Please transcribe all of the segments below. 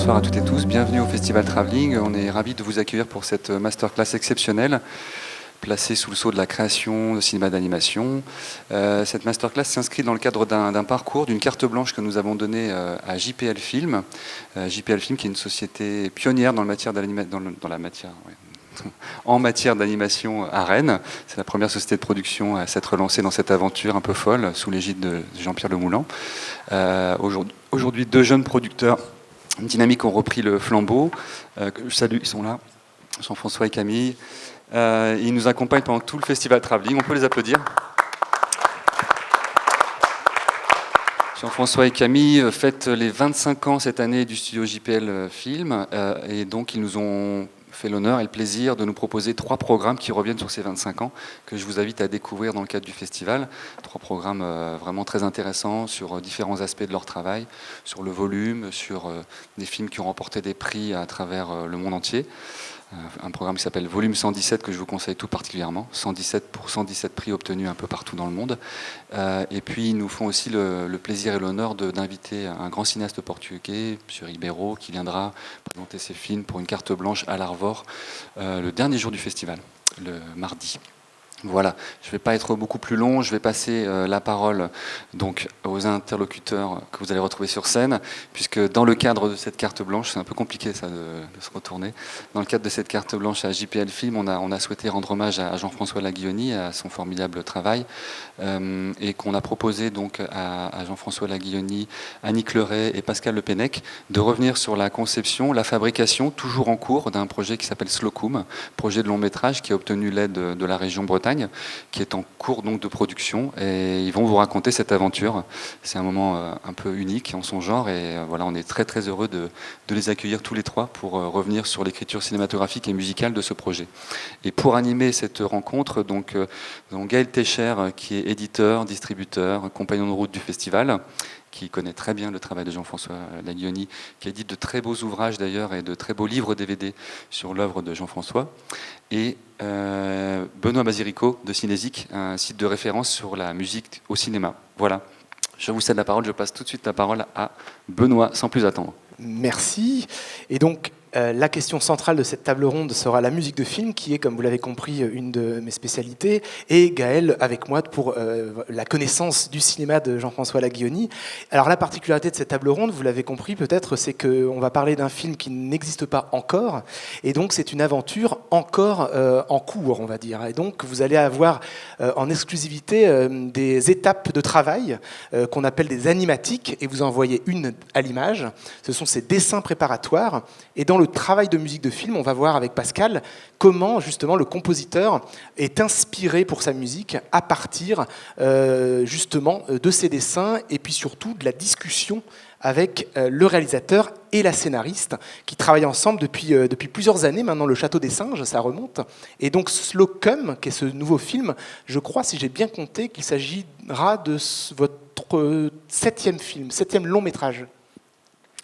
bonsoir à toutes et tous, bienvenue au Festival Travelling. On est ravis de vous accueillir pour cette masterclass exceptionnelle, placée sous le sceau de la création de cinéma d'animation. Cette masterclass s'inscrit dans le cadre d'un parcours, d'une carte blanche que nous avons donnée à JPL Film. JPL Film qui est une société pionnière en matière d'animation à Rennes. C'est la première société de production à s'être lancée dans cette aventure un peu folle, sous l'égide de Jean-Pierre Lemoulan. Aujourd'hui, deux jeunes producteurs dynamiques ont repris le flambeau. Je salue, ils sont là, Jean-François et Camille. Ils nous accompagnent pendant tout le Festival Travelling. On peut les applaudir. Jean-François et Camille fêtent les 25 ans cette année du studio JPL Film. Et donc, ils nous ont fait l'honneur et le plaisir de nous proposer 3 programmes qui reviennent sur ces 25 ans, que je vous invite à découvrir dans le cadre du festival. 3 programmes vraiment très intéressants sur différents aspects de leur travail, sur le volume, sur des films qui ont remporté des prix à travers le monde entier. Un programme qui s'appelle Volume 117 que je vous conseille tout particulièrement, 117 pour 117 prix obtenus un peu partout dans le monde. Et puis ils nous font aussi le plaisir et l'honneur d'inviter un grand cinéaste portugais, M. Ribeiro, qui viendra présenter ses films pour une carte blanche à l'Arvor le dernier jour du festival, le mardi. Voilà, je ne vais pas être beaucoup plus long, je vais passer la parole donc aux interlocuteurs que vous allez retrouver sur scène, puisque dans le cadre de cette carte blanche, c'est un peu compliqué ça de se retourner, dans le cadre de cette carte blanche à JPL Film, on a souhaité rendre hommage à Jean-François Laguioni, à son formidable travail, et qu'on a proposé donc à Jean-François Laguioni, Annick Leray et Pascal Le Pennec de revenir sur la conception, la fabrication, toujours en cours, d'un projet qui s'appelle Slocum, projet de long métrage qui a obtenu l'aide de la région Bretagne, qui est en cours donc de production, et ils vont vous raconter cette aventure. C'est un moment un peu unique en son genre, et voilà, on est très très heureux de les accueillir tous les 3 pour revenir sur l'écriture cinématographique et musicale de ce projet. Et pour animer cette rencontre, donc Gaël Técher, qui est éditeur, distributeur, compagnon de route du festival, qui connaît très bien le travail de Jean-François Laguioni, qui édite de très beaux ouvrages d'ailleurs et de très beaux livres DVD sur l'œuvre de Jean-François, et Benoît Basirico de Cinésique, un site de référence sur la musique au cinéma. Voilà, je vous cède la parole, je passe tout de suite la parole à Benoît, sans plus attendre. Merci. Et donc, la question centrale de cette table ronde sera la musique de film, qui est, comme vous l'avez compris, une de mes spécialités, et Gaël avec moi pour la connaissance du cinéma de Jean-François Laguioni. Alors la particularité de cette table ronde, vous l'avez compris peut-être, c'est qu'on va parler d'un film qui n'existe pas encore, et donc c'est une aventure encore en cours, on va dire. Et donc vous allez avoir en exclusivité des étapes de travail qu'on appelle des animatiques, et vous en voyez une à l'image. Ce sont ces dessins préparatoires, et dans le travail de musique de film, on va voir avec Pascal comment justement le compositeur est inspiré pour sa musique à partir justement de ses dessins, et puis surtout de la discussion avec le réalisateur et la scénariste qui travaillent ensemble depuis plusieurs années maintenant. Le Château des Singes, ça remonte. Et donc Slocum, qui est ce nouveau film, je crois, si j'ai bien compté, qu'il s'agira de votre 7e long métrage.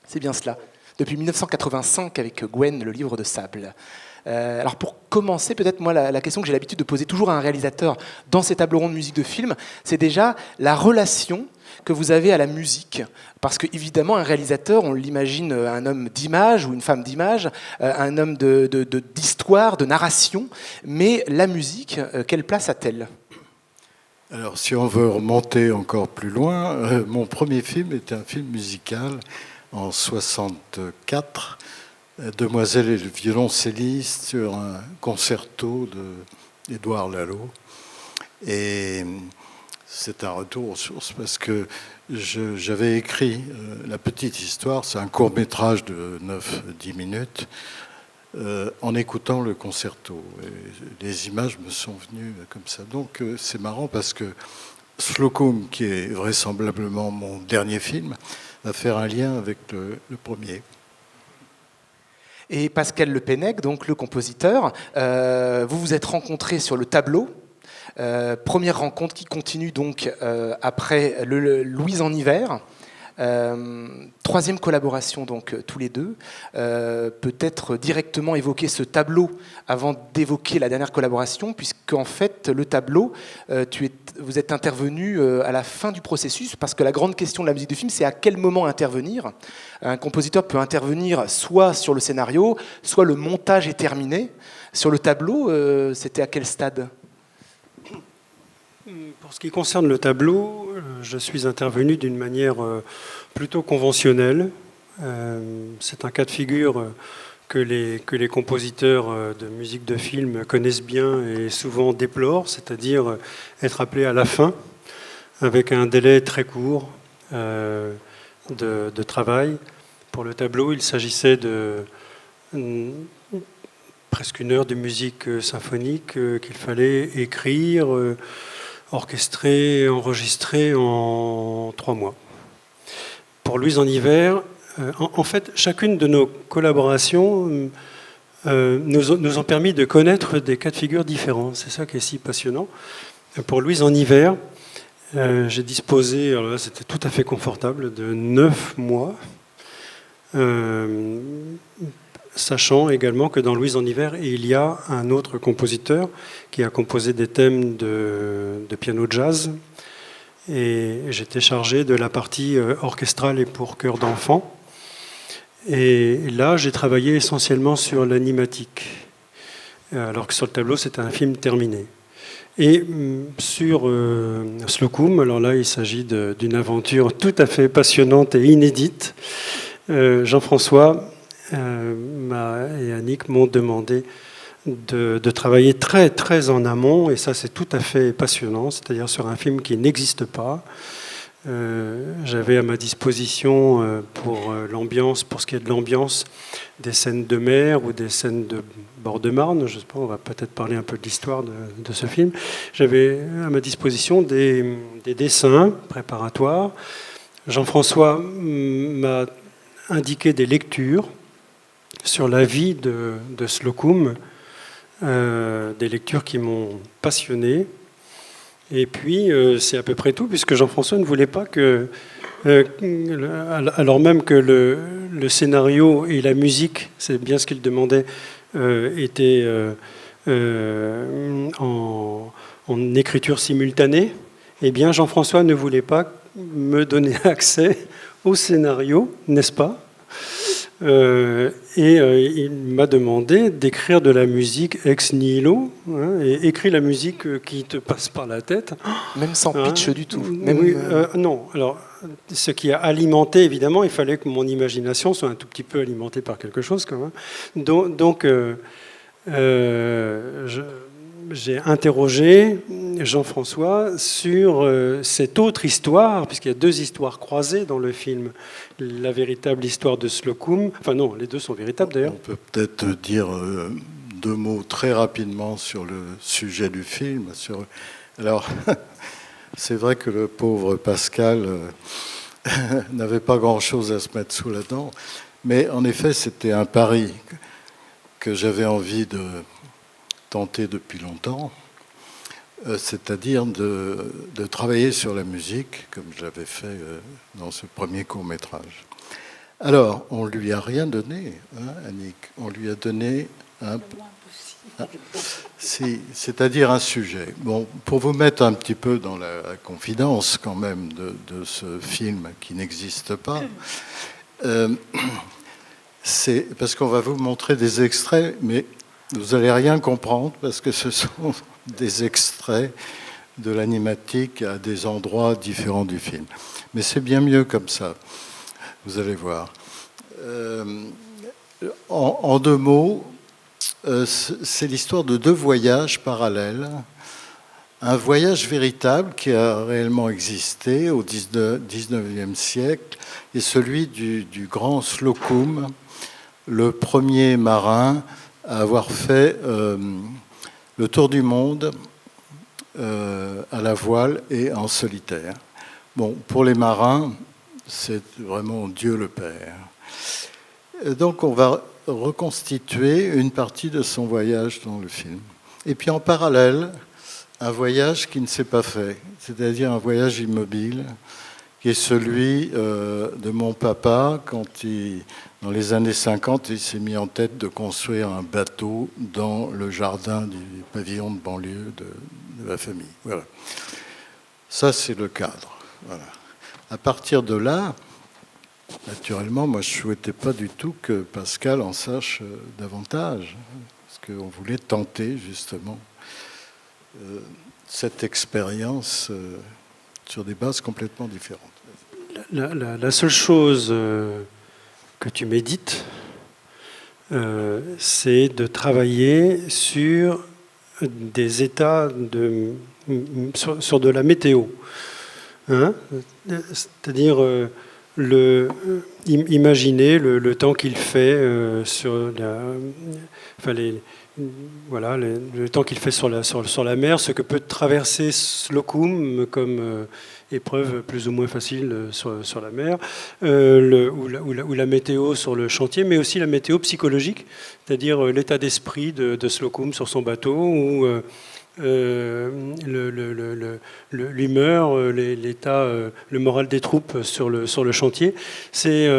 C'est bien cela. Depuis 1985 avec Gwen, le livre de sable. Alors pour commencer, peut-être moi la question que j'ai l'habitude de poser toujours à un réalisateur dans ces tables rondes de musique de film, c'est déjà la relation que vous avez à la musique. Parce qu'évidemment, un réalisateur, on l'imagine un homme d'image ou une femme d'image, un homme d'histoire, de narration, mais la musique, quelle place a-t-elle ? Alors si on veut remonter encore plus loin, mon premier film était un film musical en 1964, Demoiselle et le violoncelliste, sur un concerto d'Édouard Lalo. Et c'est un retour aux sources parce que j'avais écrit La Petite Histoire, c'est un court-métrage de 9-10 minutes, en écoutant le concerto. Et les images me sont venues comme ça. Donc c'est marrant parce que Slocum, qui est vraisemblablement mon dernier film, va faire un lien avec le premier. Et Pascal Le Pennec, donc le compositeur, vous vous êtes rencontrés sur le tableau. Première rencontre qui continue donc après le Louise en hiver. Troisième collaboration, donc tous les deux. Peut-être directement évoquer ce tableau avant d'évoquer la dernière collaboration, puisqu'en fait, le tableau, vous êtes intervenu à la fin du processus, parce que la grande question de la musique du film, c'est à quel moment intervenir. Un compositeur peut intervenir soit sur le scénario, soit le montage est terminé. Sur le tableau, c'était à quel stade ? Pour ce qui concerne le tableau, je suis intervenu d'une manière plutôt conventionnelle. C'est un cas de figure que les compositeurs de musique de film connaissent bien et souvent déplorent, c'est-à-dire être appelé à la fin avec un délai très court de travail. Pour le tableau, il s'agissait de presque une heure de musique symphonique qu'il fallait écrire, orchestré, enregistré en 3 mois. Pour Louise en hiver, en fait, chacune de nos collaborations nous ont permis de connaître des cas de figure différents. C'est ça qui est si passionnant. Pour Louise en hiver, j'ai disposé, alors là c'était tout à fait confortable, de 9 mois, sachant également que dans Louise en hiver, il y a un autre compositeur qui a composé des thèmes de piano jazz. Et j'étais chargé de la partie orchestrale et pour chœur d'enfant. Et là, j'ai travaillé essentiellement sur l'animatique, alors que sur le tableau, c'était un film terminé. Et sur Slocum, alors là, il s'agit d'une aventure tout à fait passionnante et inédite. Jean-François et Annick m'ont demandé de travailler très très en amont, et ça c'est tout à fait passionnant, c'est-à-dire sur un film qui n'existe pas. J'avais à ma disposition pour l'ambiance, pour ce qui est de l'ambiance, des scènes de mer ou des scènes de bord de Marne, je sais pas, on va peut-être parler un peu de l'histoire de ce film. J'avais à ma disposition des dessins préparatoires. Jean-François m'a indiqué des lectures sur la vie de Slocum, des lectures qui m'ont passionné. Et puis, c'est à peu près tout, puisque Jean-François ne voulait pas que, alors même que le scénario et la musique, c'est bien ce qu'il demandait, étaient en écriture simultanée, eh bien, Jean-François ne voulait pas me donner accès au scénario, n'est-ce pas ? Il m'a demandé d'écrire de la musique ex nihilo, et écrit la musique qui te passe par la tête. Même sans pitch du tout. Non, alors ce qui a alimenté, évidemment, il fallait que mon imagination soit un tout petit peu alimentée par quelque chose quand même. Donc j'ai interrogé Jean-François sur cette autre histoire, puisqu'il y a 2 histoires croisées dans le film. La véritable histoire de Slocum, enfin non, les 2 sont véritables d'ailleurs. On peut peut-être dire 2 mots très rapidement sur le sujet du film. Alors, c'est vrai que le pauvre Pascal n'avait pas grand-chose à se mettre sous la dent, mais en effet, c'était un pari que j'avais envie de tenté depuis longtemps, c'est-à-dire de travailler sur la musique, comme je l'avais fait dans ce premier court-métrage. Alors, on ne lui a rien donné, Annick. On lui a donné c'est-à-dire un sujet. Bon, pour vous mettre un petit peu dans la confidence quand même de ce film qui n'existe pas, c'est parce qu'on va vous montrer des extraits, mais vous n'allez rien comprendre parce que ce sont des extraits de l'animatique à des endroits différents du film. Mais c'est bien mieux comme ça, vous allez voir. En 2 mots, c'est l'histoire de 2 voyages parallèles. Un voyage véritable qui a réellement existé au 19e siècle est celui du grand Slocum, le premier marin à avoir fait le tour du monde à la voile et en solitaire. Bon, pour les marins, c'est vraiment Dieu le Père. Donc on va reconstituer une partie de son voyage dans le film. Et puis en parallèle, un voyage qui ne s'est pas fait, c'est-à-dire un voyage immobile, qui qui est celui de mon papa quand dans les années 50, il s'est mis en tête de construire un bateau dans le jardin du pavillon de banlieue de la famille. Voilà. Ça, c'est le cadre. Voilà. À partir de là, naturellement, moi, je ne souhaitais pas du tout que Pascal en sache davantage, parce qu'on voulait tenter, justement, cette expérience sur des bases complètement différentes. La seule chose que tu médites, c'est de travailler sur des états sur de la météo. Hein, c'est-à-dire imaginer le temps qu'il fait sur le temps qu'il fait sur la mer, ce que peut traverser Slocum comme épreuve plus ou moins facile sur la mer, ou la météo sur le chantier, mais aussi la météo psychologique, c'est-à-dire l'état d'esprit de Slocum sur son bateau, ou l'humeur, l'état, le moral des troupes sur le chantier. C'est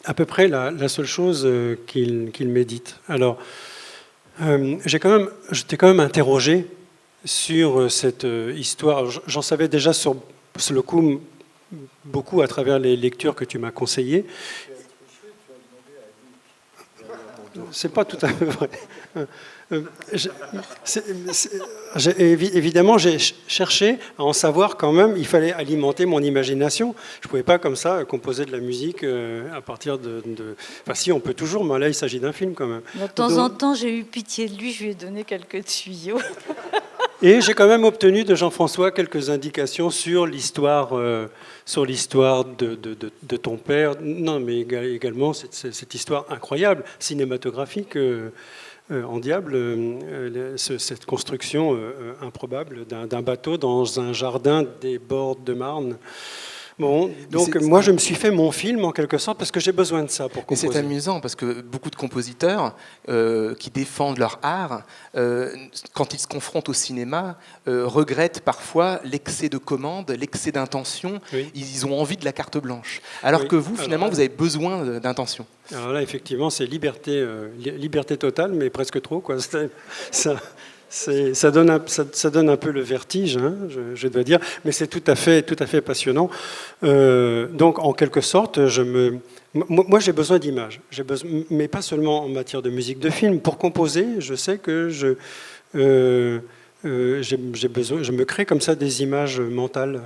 à peu près la seule chose qu'il médite. Alors, j'étais quand même interrogé sur cette histoire. J'en savais déjà sur Slocum beaucoup à travers les lectures que tu m'as conseillées. C'est pas tout à fait vrai. Évidemment, j'ai cherché à en savoir quand même. Il fallait alimenter mon imagination. Je ne pouvais pas comme ça composer de la musique à partir de... Enfin si, on peut toujours, mais là il s'agit d'un film quand même. De temps en temps, j'ai eu pitié de lui, je lui ai donné quelques tuyaux. Et j'ai quand même obtenu de Jean-François quelques indications sur l'histoire de ton père. Non, mais également cette histoire incroyable, cinématographique, en diable, cette construction improbable d'un bateau dans un jardin des bords de Marne. Bon, donc moi je me suis fait mon film en quelque sorte parce que j'ai besoin de ça pour composer. Et c'est amusant parce que beaucoup de compositeurs qui défendent leur art, quand ils se confrontent au cinéma, regrettent parfois l'excès de commande, l'excès d'intention. Oui. Ils ont envie de la carte blanche. Alors que vous, finalement, vous avez besoin d'intention. Alors là, effectivement, c'est liberté totale, mais presque trop, quoi. Ça donne un peu le vertige, hein, je dois dire, mais c'est tout à fait passionnant. Donc, en quelque sorte, moi, j'ai besoin d'images, mais pas seulement en matière de musique de film. Pour composer, je sais que je me crée comme ça des images mentales.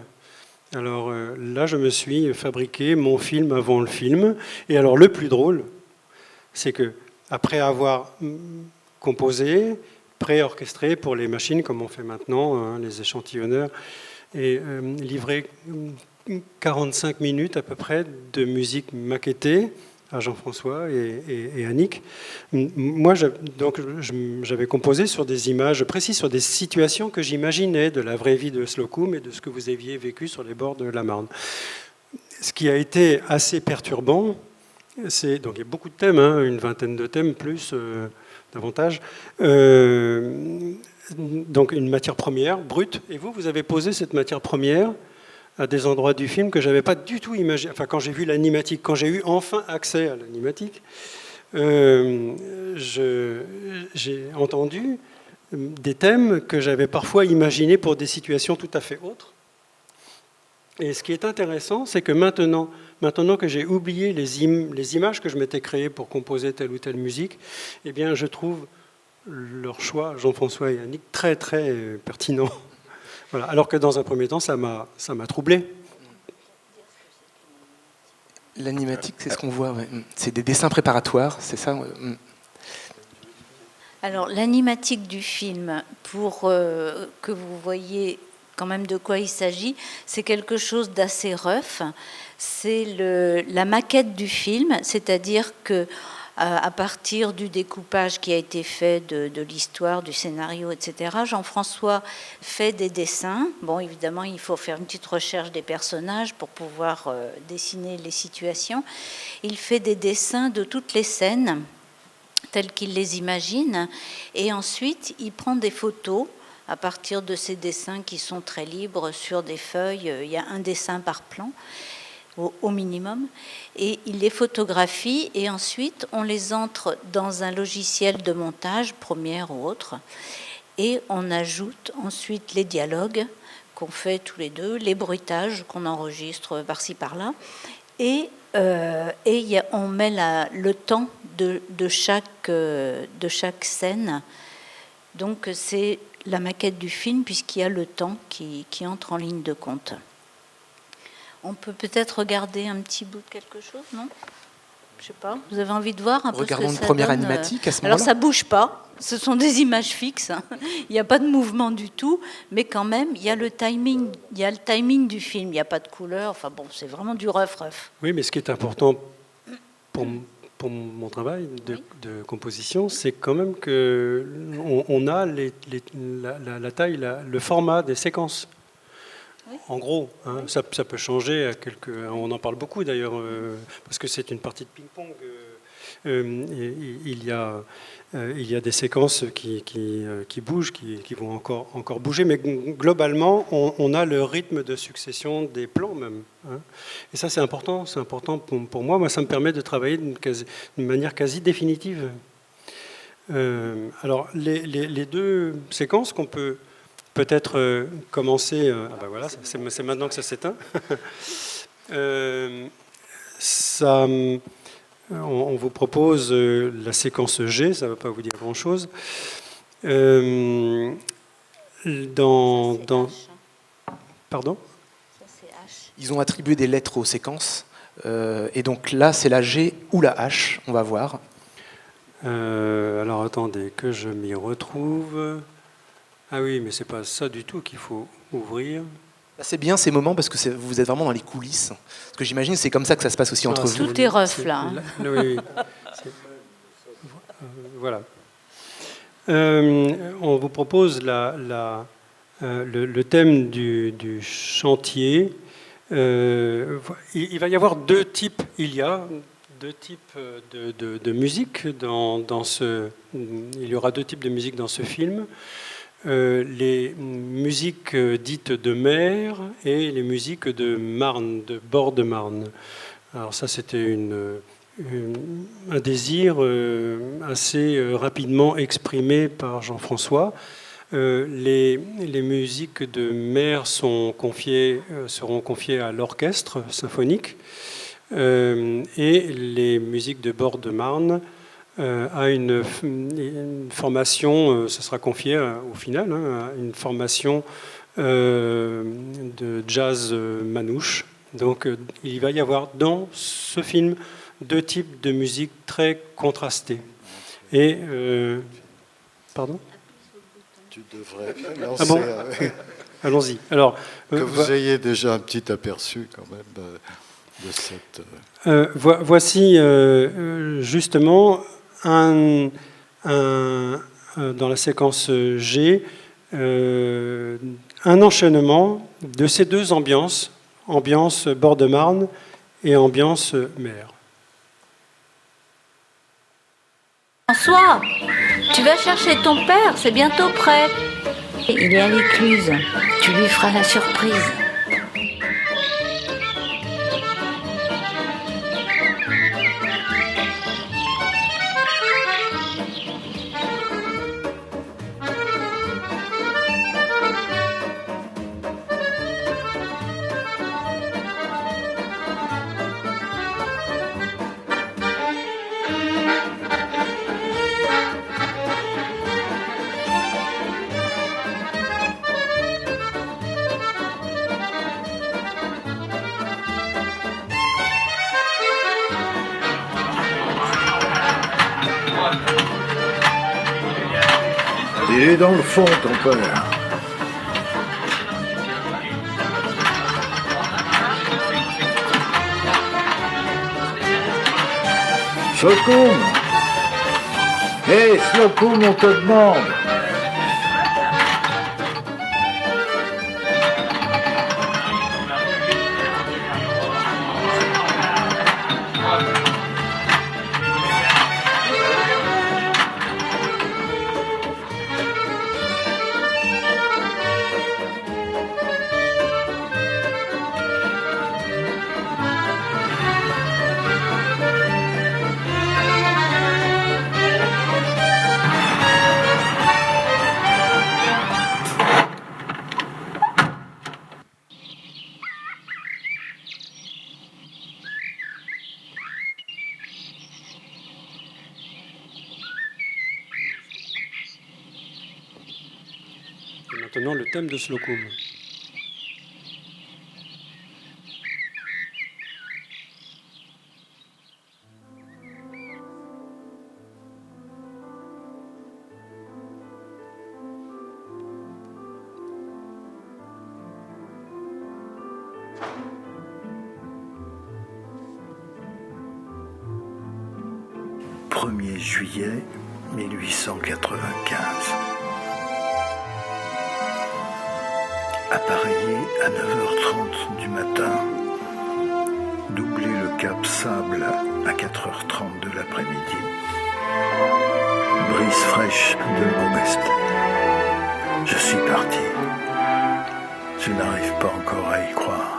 Alors là, je me suis fabriqué mon film avant le film. Et alors, le plus drôle, c'est que après avoir composé, pré-orchestré pour les machines, comme on fait maintenant, hein, les échantillonneurs, et livré 45 minutes à peu près de musique maquettée à Jean-François et Annick. Moi, j'avais composé sur des images précises, sur des situations que j'imaginais de la vraie vie de Slocum et de ce que vous aviez vécu sur les bords de la Marne. Ce qui a été assez perturbant, donc il y a beaucoup de thèmes, hein, une vingtaine de thèmes plus... davantage. Donc une matière première brute. Et vous avez posé cette matière première à des endroits du film que je n'avais pas du tout imaginé. Enfin, quand j'ai vu l'animatique, quand j'ai eu enfin accès à l'animatique, j'ai entendu des thèmes que j'avais parfois imaginés pour des situations tout à fait autres. Et ce qui est intéressant, c'est que maintenant que j'ai oublié les images que je m'étais créées pour composer telle ou telle musique, eh bien, je trouve leur choix, Jean-François et Annick, très, très pertinent. Voilà. Alors que dans un premier temps, ça m'a troublé. L'animatique, c'est ce qu'on voit. Ouais. C'est des dessins préparatoires, c'est ça. Alors, l'animatique du film, pour que vous voyez quand même de quoi il s'agit, c'est quelque chose d'assez rough. C'est la maquette du film, c'est-à-dire que à partir du découpage qui a été fait de l'histoire, du scénario, etc., Jean-François fait des dessins. Bon, évidemment, il faut faire une petite recherche des personnages pour pouvoir dessiner les situations. Il fait des dessins de toutes les scènes telles qu'il les imagine, et ensuite, il prend des photos à partir de ces dessins qui sont très libres sur des feuilles. Il y a un dessin par plan au minimum, et il les photographie, et ensuite on les entre dans un logiciel de montage, Premiere ou autre, et on ajoute ensuite les dialogues qu'on fait tous les deux, les bruitages qu'on enregistre par-ci par-là, et on met le temps de chaque scène. Donc c'est la maquette du film, puisqu'il y a le temps qui entre en ligne de compte. On peut peut-être regarder un petit bout de quelque chose, non? Je sais pas. Vous avez envie de voir un peu ce que ça donne? Regardons une première animatique à ce moment-là. Alors ça bouge pas. Ce sont des images fixes. Il n'y a pas de mouvement du tout, mais quand même, il y a le timing. Il y a le timing du film. Il n'y a pas de couleur. Enfin bon, c'est vraiment du rough. Oui, mais ce qui est important pour mon travail de composition, c'est quand même que on a la taille, le format des séquences. Oui. En gros, hein, ça peut changer à on en parle beaucoup d'ailleurs, parce que c'est une partie de ping-pong. Il y a des séquences qui bougent, qui vont encore bouger, mais globalement, on a le rythme de succession des plans même. Hein. Et ça, c'est important pour moi. Moi, ça me permet de travailler d'une manière quasi définitive. Alors, les deux séquences qu'on peut peut-être commencer. Voilà, c'est maintenant que ça s'éteint. On vous propose la séquence G, ça ne va pas vous dire grand-chose. Pardon ? Ils ont attribué des lettres aux séquences, et donc là, c'est la G ou la H, on va voir. Alors attendez, que je m'y retrouve. Ah oui, mais c'est pas ça du tout qu'il faut ouvrir. C'est bien ces moments parce que vous êtes vraiment dans les coulisses. Parce que j'imagine c'est comme ça que ça se passe aussi entre vous. Tout est rough là. Oui. Voilà. On vous propose le thème du chantier. Il va y avoir deux types. Il y a deux types de musique dans ce. Il y aura deux types de musique dans ce film. Les musiques dites de mer et les musiques de Marne, de bord de Marne. Alors ça, c'était un désir assez rapidement exprimé par Jean-François. Les musiques de mer seront confiées à l'orchestre symphonique et les musiques de bord de Marne à une formation, ce sera confié au final, à une formation de jazz manouche. Donc il va y avoir dans ce film deux types de musique très contrastées. Et pardon ? Tu devrais lancer. Allons-y. Alors, que vous ayez déjà un petit aperçu quand même de cette. Voici justement dans la séquence G, un enchaînement de ces deux ambiances, ambiance bord de Marne et ambiance mer. François, tu vas chercher ton père, c'est bientôt prêt. Il est à l'écluse, tu lui feras la surprise. Il est dans le fond, ton père. Slocum! Hé, Slocum, on te demande! certainement le thème de Slocum. Juillet 1895. Appareillé à 9h30 du matin. Doubler le cap Sable à 4h30 de l'après-midi. Brise fraîche de l'ouest. Je suis parti. Je n'arrive pas encore à y croire.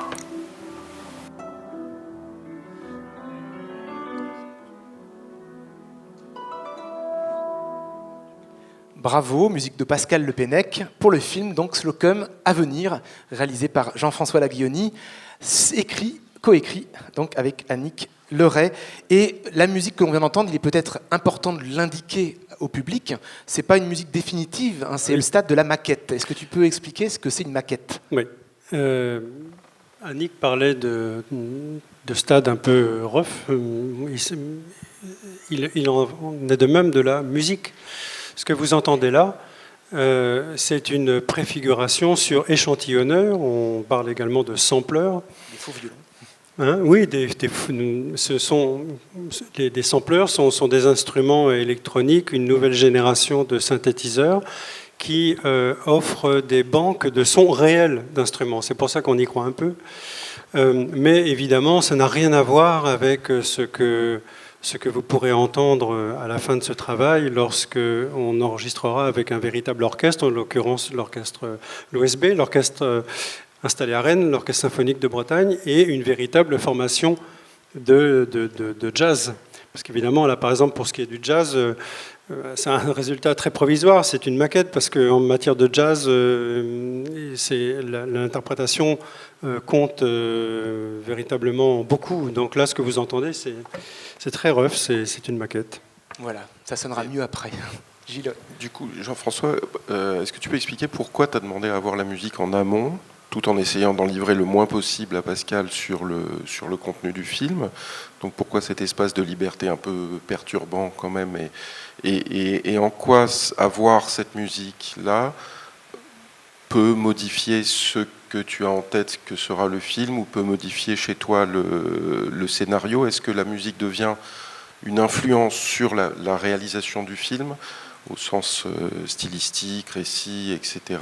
Bravo, musique de Pascal Le Pennec pour le film donc Slocum à venir, réalisé par Jean-François Laguioni, coécrit donc avec Annick Leray. Et la musique que l'on vient d'entendre, il est peut-être important de l'indiquer au public. C'est pas une musique définitive, hein, c'est le stade de la maquette. Est-ce que tu peux expliquer ce que c'est une maquette ? Oui. Annick parlait de stade un peu rough. Il en est de même de la musique. Ce que vous entendez là, c'est une préfiguration sur échantillonneur. On parle également de sampleur. Des faux violons. Hein, oui, des sampleurs sont des instruments électroniques, une nouvelle génération de synthétiseurs qui offrent des banques de sons réels d'instruments. C'est pour ça qu'on y croit un peu. Mais évidemment, ça n'a rien à voir avec ce que vous pourrez entendre à la fin de ce travail lorsque on enregistrera avec un véritable orchestre, en l'occurrence l'OSB, l'orchestre installé à Rennes, l'Orchestre symphonique de Bretagne, et une véritable formation de jazz. Parce qu'évidemment, là, par exemple, pour ce qui est du jazz, c'est un résultat très provisoire, c'est une maquette, parce qu'en matière de jazz, l'interprétation compte véritablement beaucoup. Donc là, ce que vous entendez, c'est très rough, c'est une maquette. Voilà, ça sonnera mieux après. Gilles. Du coup, Jean-François, est-ce que tu peux expliquer pourquoi tu as demandé à avoir la musique en amont, tout en essayant d'en livrer le moins possible à Pascal sur le contenu du film? Donc pourquoi cet espace de liberté un peu perturbant quand même, et en quoi avoir cette musique-là peut modifier ce que tu as en tête que sera le film, ou peut modifier chez toi le scénario? Est-ce que la musique devient une influence sur la réalisation du film, au sens stylistique, récit, etc.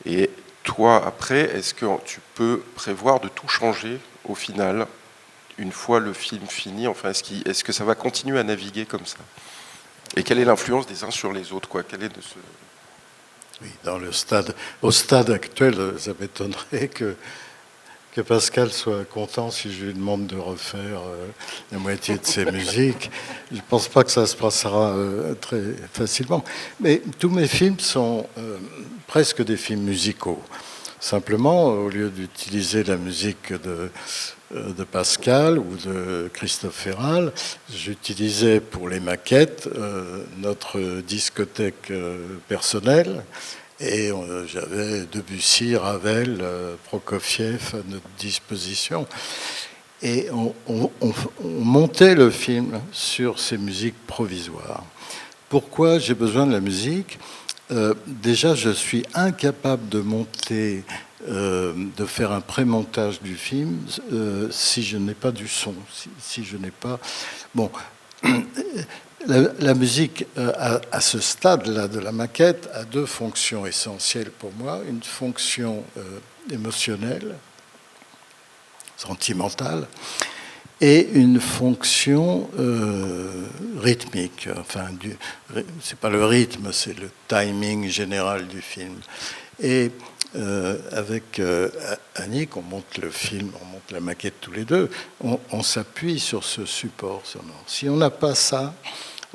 Et toi, après, est-ce que tu peux prévoir de tout changer au final, une fois le film fini? Enfin, est-ce que ça va continuer à naviguer comme ça? Et quelle est l'influence des uns sur les autres, quoi? Quelle est de ce... Oui, au stade actuel, ça m'étonnerait que Pascal soit content si je lui demande de refaire la moitié de ses musiques. Je ne pense pas que ça se passera très facilement. Mais tous mes films sont presque des films musicaux. Simplement, au lieu d'utiliser la musique de Pascal ou de Christophe Ferral, j'utilisais pour les maquettes notre discothèque personnelle. Et j'avais Debussy, Ravel, Prokofiev à notre disposition. Et on montait le film sur ces musiques provisoires. Pourquoi j'ai besoin de la musique ? Déjà, je suis incapable de monter, de faire un pré-montage du film si je n'ai pas du son, si je n'ai pas... Bon... La musique, à ce stade-là de la maquette, a deux fonctions essentielles pour moi. Une fonction émotionnelle, sentimentale, et une fonction rythmique. Enfin, c'est pas le rythme, c'est le timing général du film. Et avec Annick, on monte le film, on monte la maquette tous les deux, on s'appuie sur ce support sonore. Si on n'a pas ça,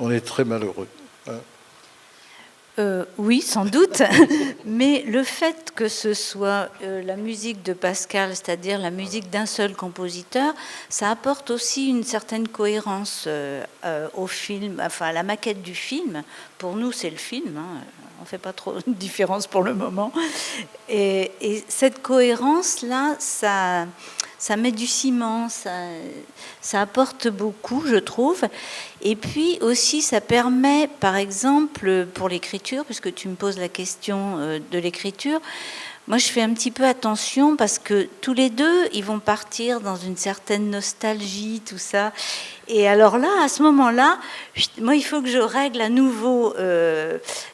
on est très malheureux. Oui, sans doute, mais le fait que ce soit la musique de Pascal, c'est-à-dire la musique d'un seul compositeur, ça apporte aussi une certaine cohérence au film, enfin à la maquette du film. Pour nous, c'est le film, hein. on ne fait pas trop de différence pour le moment. Et cette cohérence-là, ça met du ciment, ça apporte beaucoup, je trouve. Et puis aussi, ça permet, par exemple, pour l'écriture, puisque tu me poses la question de l'écriture, moi, je fais un petit peu attention parce que tous les deux, ils vont partir dans une certaine nostalgie, tout ça. Et alors là, à ce moment-là, moi, il faut que je règle à nouveau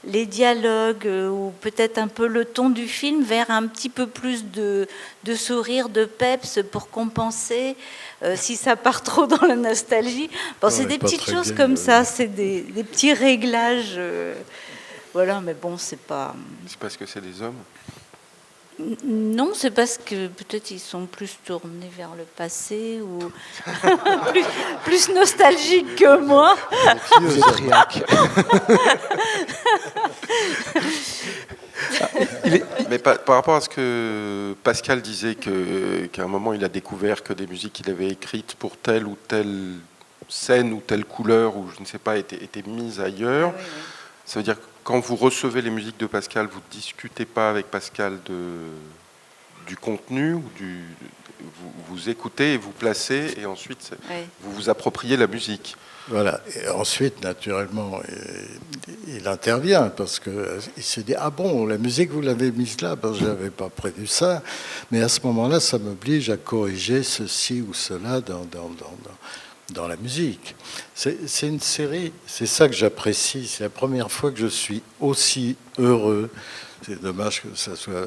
les dialogues ou peut-être un peu le ton du film vers un petit peu plus de sourire, de peps pour compenser si ça part trop dans la nostalgie. Bon, c'est des petites choses comme ça, c'est des petits réglages. Voilà, mais bon, c'est pas... C'est parce que c'est des hommes? Non, c'est parce que peut-être ils sont plus tournés vers le passé ou plus nostalgiques que moi. Vous êtes triac. Mais par rapport à ce que Pascal disait, qu'à un moment il a découvert que des musiques qu'il avait écrites pour telle ou telle scène ou telle couleur, ou je ne sais pas, étaient mises ailleurs. Oui. Ça veut dire que quand vous recevez les musiques de Pascal, vous ne discutez pas avec Pascal du contenu, ou vous écoutez et vous placez, et ensuite vous vous appropriez la musique. Voilà. Et ensuite, naturellement, il intervient parce qu'il se dit « Ah bon, la musique, vous l'avez mise là, je n'avais pas prévu ça. » Mais à ce moment-là, ça m'oblige à corriger ceci ou cela dans la musique. C'est une série, c'est ça que j'apprécie. C'est la première fois que je suis aussi heureux. C'est dommage que ça soit...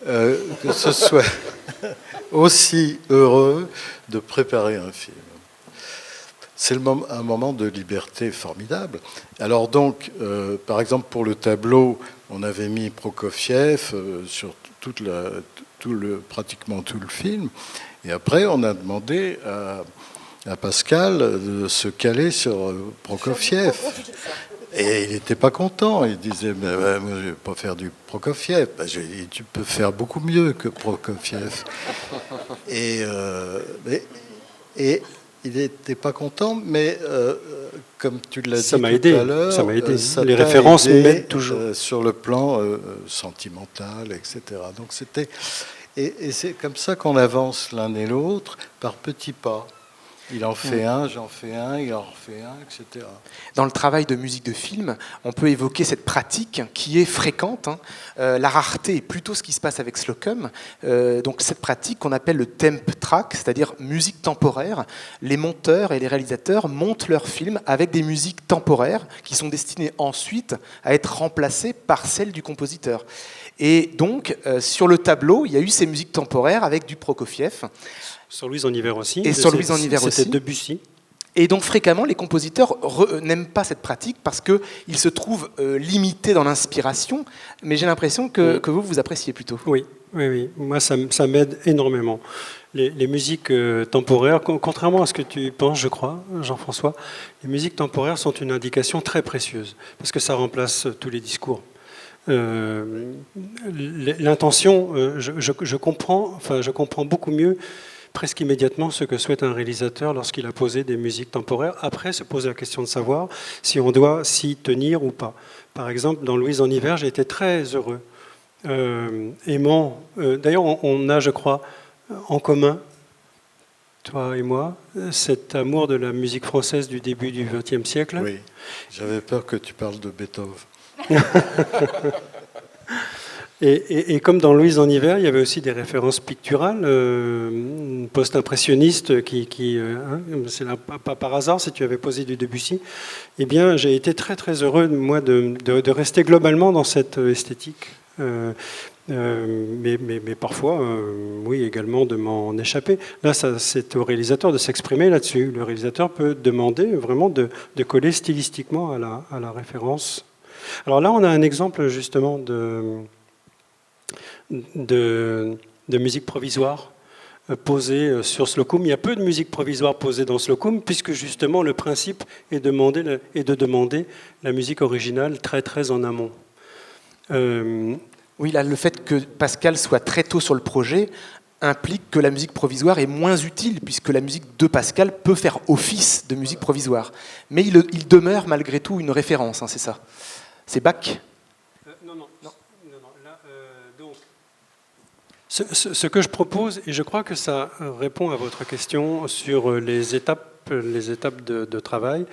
que ce soit aussi heureux de préparer un film. C'est un moment de liberté formidable. Alors donc, par exemple, pour le tableau, on avait mis Prokofiev sur pratiquement tout le film. Et après, on a demandé à Pascal de se caler sur Prokofiev. Et il n'était pas content. Il disait, mais moi, je ne vais pas faire du Prokofiev. Je lui ai dit, tu peux faire beaucoup mieux que Prokofiev. Et il n'était pas content, mais comme tu l'as dit tout à l'heure, ça m'a aidé. Les références m'aident toujours. Sur le plan sentimental, etc. Donc et c'est comme ça qu'on avance l'un et l'autre, par petits pas. Il en fait un, j'en fais un, il en refait un, etc. Dans le travail de musique de film, on peut évoquer cette pratique qui est fréquente. La rareté est plutôt ce qui se passe avec Slocum. Donc cette pratique qu'on appelle le temp track, c'est-à-dire musique temporaire. Les monteurs et les réalisateurs montent leurs films avec des musiques temporaires qui sont destinées ensuite à être remplacées par celles du compositeur. Et donc, sur le tableau, il y a eu ces musiques temporaires avec du Prokofiev. Sur Louise en hiver aussi. Et sur Louise en hiver aussi. C'était Debussy. Et donc fréquemment, les compositeurs n'aiment pas cette pratique parce qu'ils se trouvent limités dans l'inspiration. Mais j'ai l'impression que vous appréciez plutôt. Oui. Moi, ça m'aide énormément. Les musiques temporaires, contrairement à ce que tu penses, je crois, Jean-François, les musiques temporaires sont une indication très précieuse parce que ça remplace tous les discours. L'intention, je comprends beaucoup mieux, presque immédiatement, ce que souhaite un réalisateur lorsqu'il a posé des musiques temporaires. Après, se pose la question de savoir si on doit s'y tenir ou pas. Par exemple, dans Louise en hiver, j'ai été très heureux. Aimant, d'ailleurs, on a, je crois, en commun, toi et moi, cet amour de la musique française du début du XXe siècle. Oui, j'avais peur que tu parles de Beethoven. Et comme dans Louise en hiver, il y avait aussi des références picturales, post-impressionnistes, c'est là, pas par hasard, si tu avais posé du Debussy. Eh bien, j'ai été très très heureux, moi, de rester globalement dans cette esthétique. Mais parfois, oui, également de m'en échapper. Là, c'est au réalisateur de s'exprimer là-dessus. Le réalisateur peut demander vraiment de coller stylistiquement à la référence. Alors là, on a un exemple justement de musique provisoire posée sur Slocum. Il y a peu de musique provisoire posée dans Slocum, puisque justement le principe est de demander la musique originale très très en amont. Oui, là, le fait que Pascal soit très tôt sur le projet implique que la musique provisoire est moins utile, puisque la musique de Pascal peut faire office de musique provisoire. Mais il demeure malgré tout une référence, hein, c'est ça. C'est Bach. Non. Là, donc, ce que je propose, et je crois que ça répond à votre question sur les étapes de travail,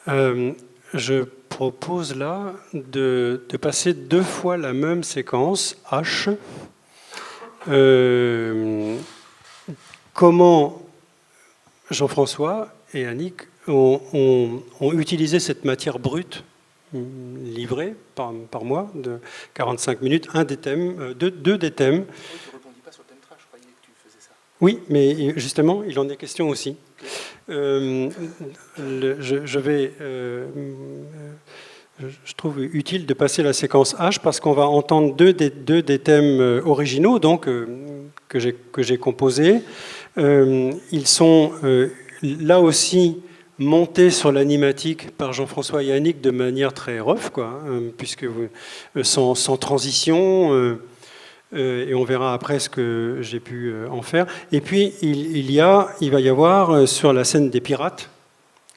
je propose là de passer 2 fois la même séquence H. Comment Jean-François et Annick ont utilisé cette matière brute livrée par moi de 45 minutes, deux des thèmes. Tu ne répondis pas sur le thème trash, je croyais que tu faisais ça. Oui, mais justement, il en est question aussi. Je trouve utile de passer la séquence H parce qu'on va entendre deux des thèmes originaux donc, que j'ai composés. Ils sont là aussi montés sur l'animatique par Jean-François et Yannick de manière très rough, quoi, puisque sans transition. Et on verra après ce que j'ai pu en faire. Et puis, il va y avoir sur la scène des pirates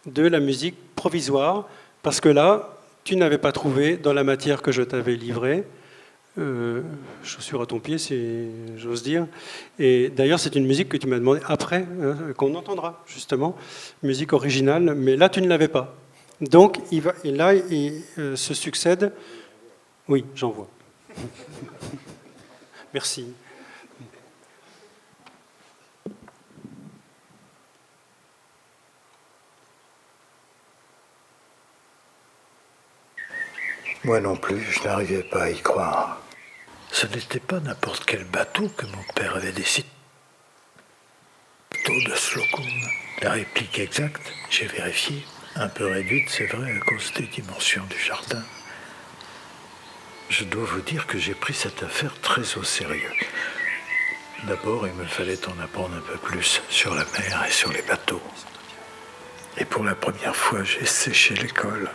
de la musique provisoire, parce que là, tu n'avais pas trouvé dans la matière que je t'avais livrée. Chaussure à ton pied, si j'ose dire. Et d'ailleurs, c'est une musique que tu m'as demandé après, qu'on entendra justement, musique originale, mais là, tu ne l'avais pas. Donc, il se succède. Oui, j'en vois. Merci. Moi non plus, je n'arrivais pas à y croire. Ce n'était pas n'importe quel bateau que mon père avait décidé. Bateau de Slocum. La réplique exacte, j'ai vérifié, un peu réduite, c'est vrai, à cause des dimensions du jardin. Je dois vous dire que j'ai pris cette affaire très au sérieux. D'abord, il me fallait en apprendre un peu plus sur la mer et sur les bateaux. Et pour la première fois, j'ai séché l'école.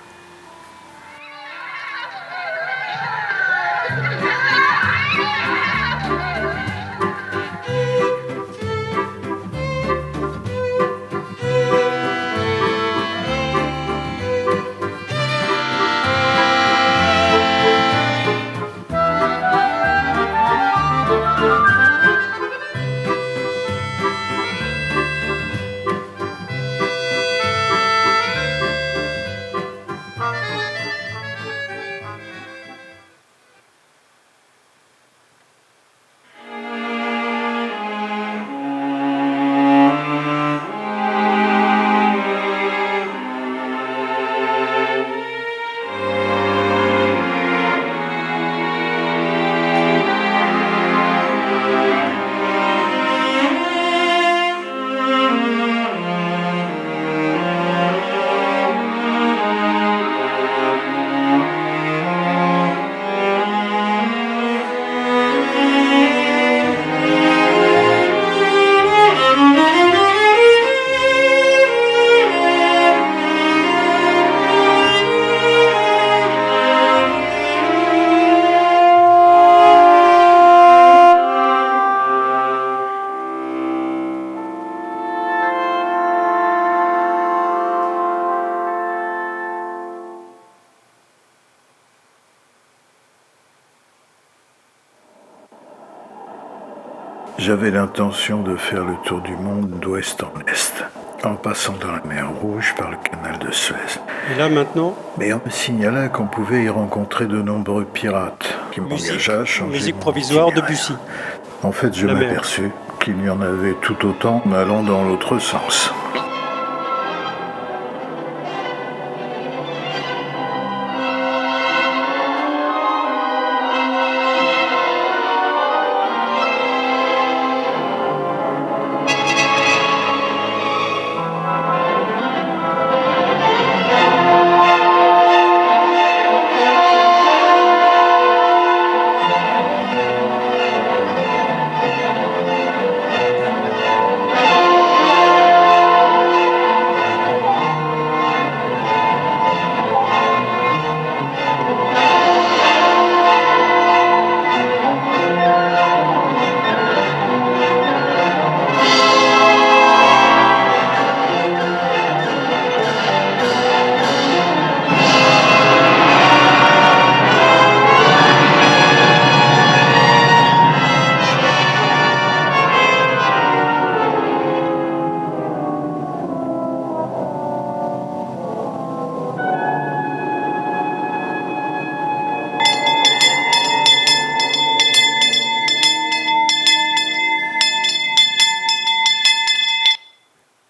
J'avais l'intention de faire le tour du monde d'ouest en est, en passant dans la mer Rouge par le canal de Suez. Et là maintenant, Mais on me signala qu'on pouvait y rencontrer de nombreux pirates, qui m'engagea à changer musique mon provisoire de itinéraire. Bussy. En fait, je La mer. m'aperçus qu'il y en avait tout autant en allant dans l'autre sens.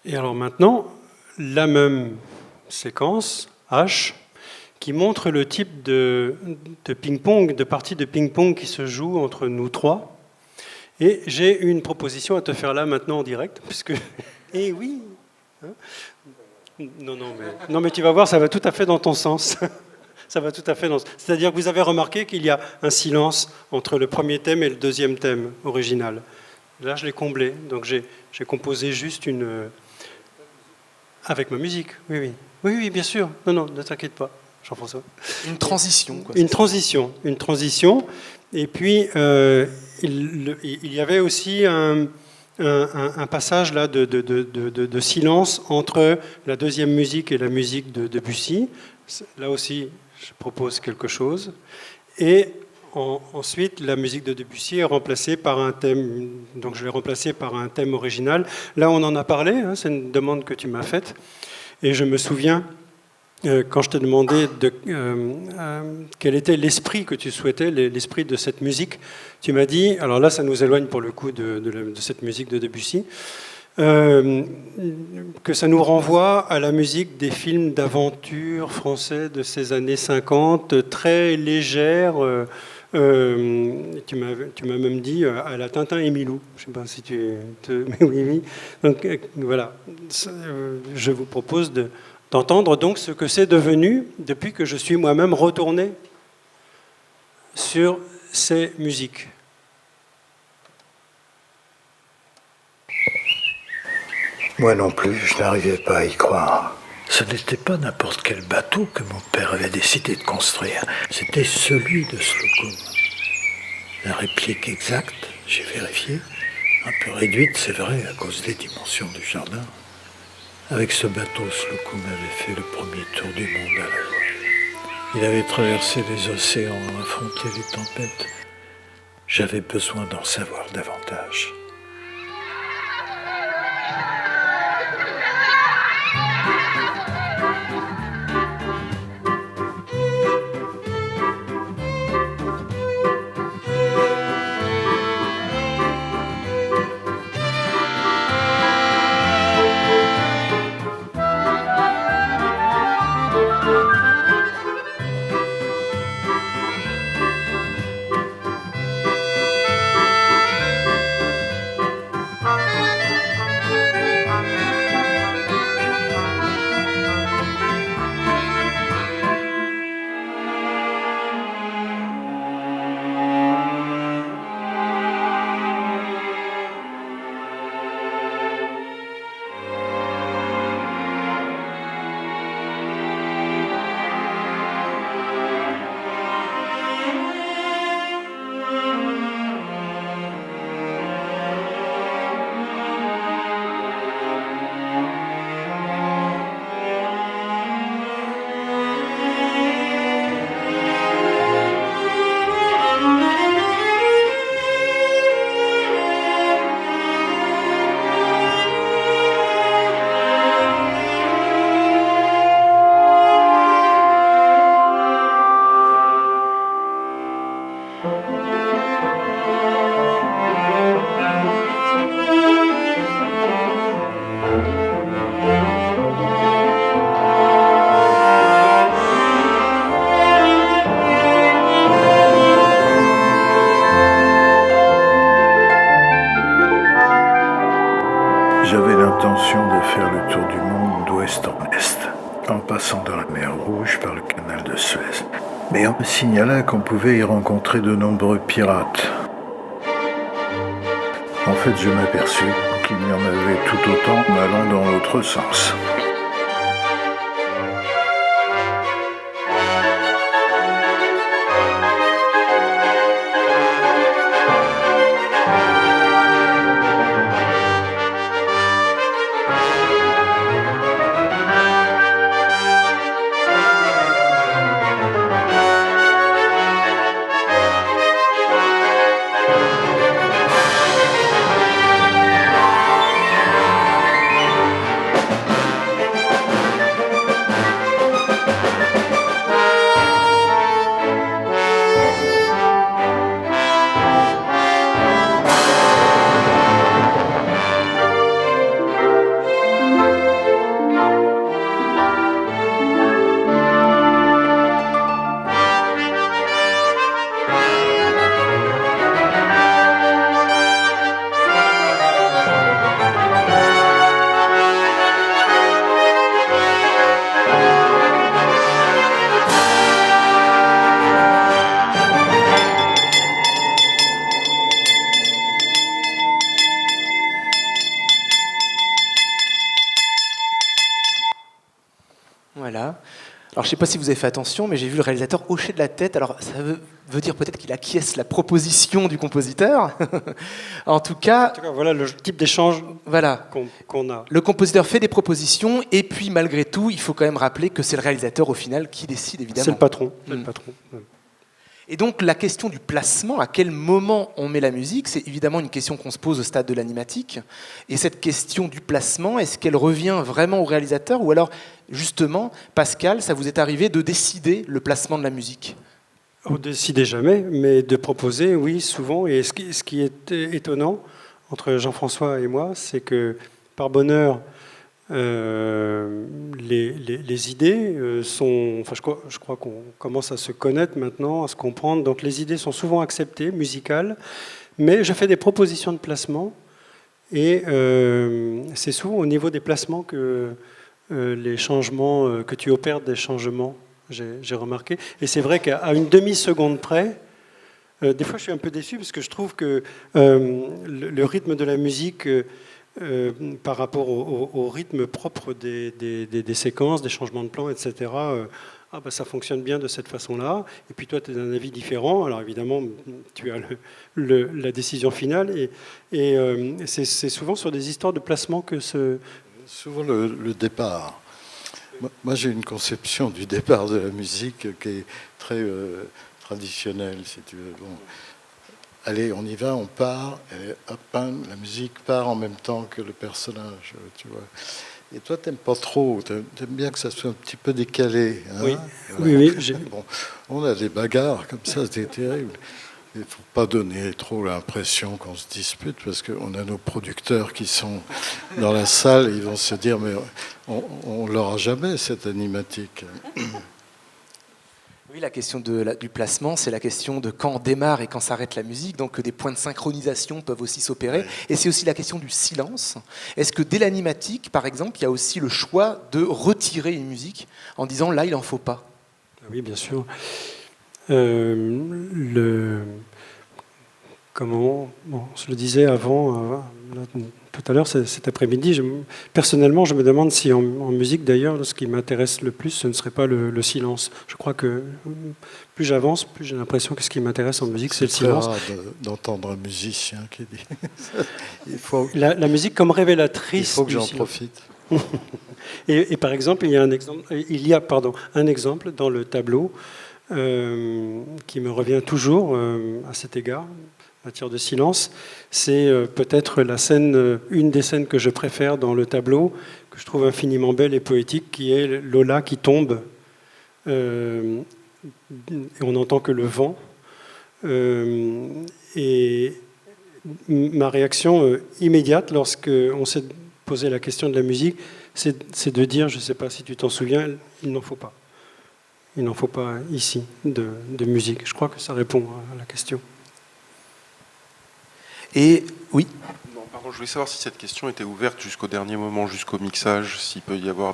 Et alors maintenant, la même séquence, H, qui montre le type de ping-pong, de partie de ping-pong qui se joue entre nous trois. Et j'ai une proposition à te faire là maintenant en direct, puisque... Eh oui hein. Non, mais tu vas voir, ça va tout à fait dans ton sens. Ça va tout à fait dans... C'est-à-dire que vous avez remarqué qu'il y a un silence entre le premier thème et le deuxième thème original. Là, je l'ai comblé, donc j'ai composé juste une... Avec ma musique, oui, bien sûr. Non, ne t'inquiète pas, Jean-François. Une transition, quoi. Une transition. Et puis, il y avait aussi un passage là de silence entre la deuxième musique et la musique de Debussy. Là aussi, je propose quelque chose. Et ensuite, la musique de Debussy est remplacée par un thème, donc je l'ai remplacée par un thème original. Là, on en a parlé, hein, c'est une demande que tu m'as faite. Et je me souviens, quand je te demandais quel était l'esprit que tu souhaitais, l'esprit de cette musique, tu m'as dit, alors là, ça nous éloigne pour le coup de cette musique de Debussy, que ça nous renvoie à la musique des films d'aventure français de ces années 50, très légère. Tu m'as même dit à la Tintin et Milou. Je ne sais pas si mais oui. Donc voilà, je vous propose d'entendre donc ce que c'est devenu depuis que je suis moi-même retourné sur ces musiques. Moi non plus, je n'arrivais pas à y croire. Ce n'était pas n'importe quel bateau que mon père avait décidé de construire. C'était celui de Slocum. La réplique exacte, j'ai vérifié, un peu réduite, c'est vrai, à cause des dimensions du jardin. Avec ce bateau, Slocum avait fait le premier tour du monde à la voile. Il avait traversé les océans, affronté les tempêtes. J'avais besoin d'en savoir davantage. J'avais l'intention de faire le tour du monde d'ouest en est, en passant dans la mer Rouge par le canal de Suez. Mais on me signala qu'on pouvait y rencontrer de nombreux pirates. En fait, je m'aperçus qu'il y en avait tout autant allant dans l'autre sens. Voilà. Alors, je ne sais pas si vous avez fait attention, mais j'ai vu le réalisateur hocher de la tête. Alors, ça veut dire peut-être qu'il acquiesce la proposition du compositeur. En tout cas, voilà le type d'échange voilà. qu'on a. Le compositeur fait des propositions, et puis malgré tout, il faut quand même rappeler que c'est le réalisateur au final qui décide, évidemment. C'est le patron. C'est le patron. Et donc la question du placement, à quel moment on met la musique, c'est évidemment une question qu'on se pose au stade de l'animatique. Et cette question du placement, est-ce qu'elle revient vraiment au réalisateur, ou alors justement, Pascal, ça vous est arrivé de décider le placement de la musique ? On ne décide jamais, mais de proposer, oui, souvent. Et ce qui est étonnant entre Jean-François et moi, c'est que par bonheur, les idées sont... Enfin, je crois qu'on commence à se connaître maintenant, à se comprendre. Donc les idées sont souvent acceptées, musicales, mais je fais des propositions de placement. Et c'est souvent au niveau des placements que les changements, que tu opères des changements, j'ai remarqué. Et c'est vrai qu'à une demi-seconde près, des fois je suis un peu déçu parce que je trouve que le rythme de la musique... par rapport au rythme propre des séquences, des changements de plan, etc., ça fonctionne bien de cette façon-là. Et puis toi, tu es d'un avis différent. Alors évidemment, tu as la décision finale. Et c'est souvent sur des histoires de placement que ce... Souvent le départ. Moi, j'ai une conception du départ de la musique qui est très traditionnelle, si tu veux. Bon. Allez, on y va, on part, et hop, la musique part en même temps que le personnage, tu vois. Et toi, t'aimes pas trop, t'aimes bien que ça soit un petit peu décalé. Hein, oui, voilà. oui. Bon, on a des bagarres comme ça, c'est terrible. Il ne faut pas donner trop l'impression qu'on se dispute, parce qu'on a nos producteurs qui sont dans la salle, et ils vont se dire, mais on l'aura jamais, cette animatique. Oui, la question du placement, c'est la question de quand démarre et quand s'arrête la musique, donc des points de synchronisation peuvent aussi s'opérer. Ouais. Et c'est aussi la question du silence. Est-ce que dès l'animatique, par exemple, il y a aussi le choix de retirer une musique en disant là, il n'en faut pas ? Oui, bien sûr. Comment je le disais avant, tout à l'heure, cet après-midi, personnellement, je me demande si en musique, d'ailleurs, ce qui m'intéresse le plus, ce ne serait pas le silence. Je crois que plus j'avance, plus j'ai l'impression que ce qui m'intéresse en musique, c'est le silence. C'est rare d'entendre un musicien qui dit... il faut... la musique comme révélatrice. Il faut que j'en profite. et par exemple, il y a un exemple dans le tableau qui me revient toujours à cet égard. En matière de silence, c'est peut-être une des scènes que je préfère dans le tableau, que je trouve infiniment belle et poétique, qui est Lola qui tombe, et on n'entend que le vent. Et ma réaction immédiate, lorsqu'on s'est posé la question de la musique, c'est de dire, je ne sais pas si tu t'en souviens, il n'en faut pas. Il n'en faut pas ici de musique. Je crois que ça répond à la question. Et oui. Non, pardon, je voulais savoir si cette question était ouverte jusqu'au dernier moment, jusqu'au mixage, s'il peut y avoir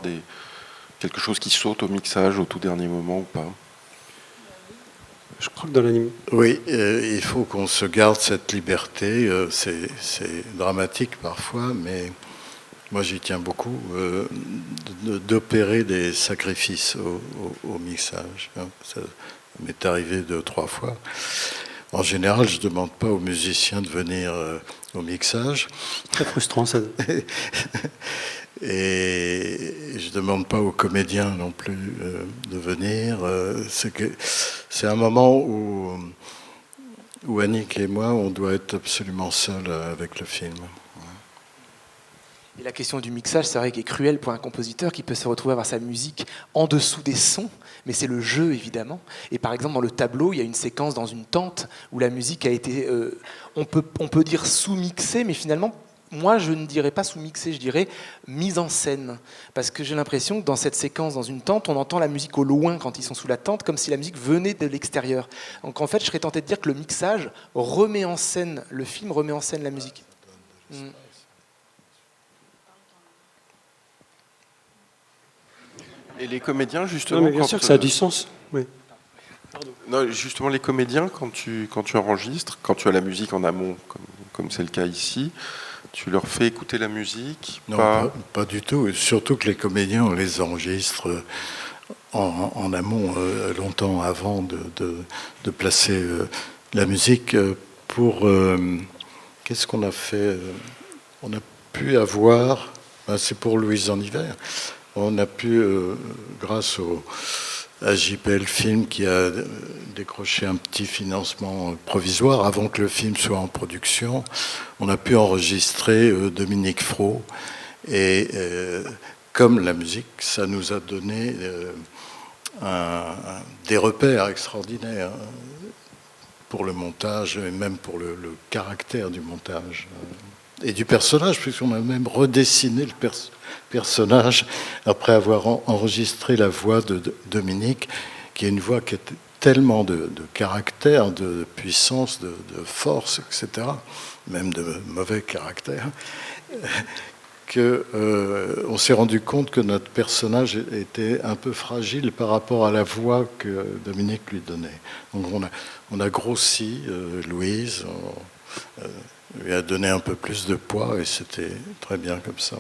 quelque chose qui saute au mixage au tout dernier moment ou pas. Je crois que dans l'anime. Oui, il faut qu'on se garde cette liberté. C'est dramatique parfois, mais moi j'y tiens beaucoup, d'opérer des sacrifices au mixage. Ça m'est arrivé 2-3 fois. En général, je ne demande pas aux musiciens de venir au mixage. Très frustrant, ça. Et je ne demande pas aux comédiens non plus de venir. C'est un moment où Annick et moi, on doit être absolument seuls avec le film. Et la question du mixage, c'est vrai qu'elle est cruelle pour un compositeur qui peut se retrouver à avoir sa musique en dessous des sons, mais c'est le jeu évidemment. Et par exemple dans le tableau, il y a une séquence dans une tente où la musique a été, on peut dire sous-mixée, mais finalement, moi je ne dirais pas sous-mixée, je dirais mise en scène. Parce que j'ai l'impression que dans cette séquence, dans une tente, on entend la musique au loin quand ils sont sous la tente, comme si la musique venait de l'extérieur. Donc en fait, je serais tenté de dire que le mixage remet en scène, le film remet en scène la musique. Et les comédiens, justement... Non, mais bien sûr que ça a du sens. Oui. Non, justement, les comédiens, quand tu enregistres, quand tu as la musique en amont, comme c'est le cas ici, tu leur fais écouter la musique? Non, pas du tout. Et surtout que les comédiens, on les enregistre en amont, longtemps avant de placer la musique. Qu'est-ce qu'on a fait? On a pu avoir, c'est pour Louise en hiver, on a pu, grâce à JPL Film qui a décroché un petit financement provisoire avant que le film soit en production, on a pu enregistrer Dominique Fro. Et comme la musique, ça nous a donné des repères extraordinaires pour le montage et même pour le caractère du montage et du personnage, puisqu'on a même redessiné le personnage après avoir enregistré la voix de Dominique, qui est une voix qui a tellement de caractère, de puissance, de force, etc., même de mauvais caractère, qu'on s'est rendu compte que notre personnage était un peu fragile par rapport à la voix que Dominique lui donnait. Donc on a grossi Louise, on lui a donné un peu plus de poids et c'était très bien comme ça.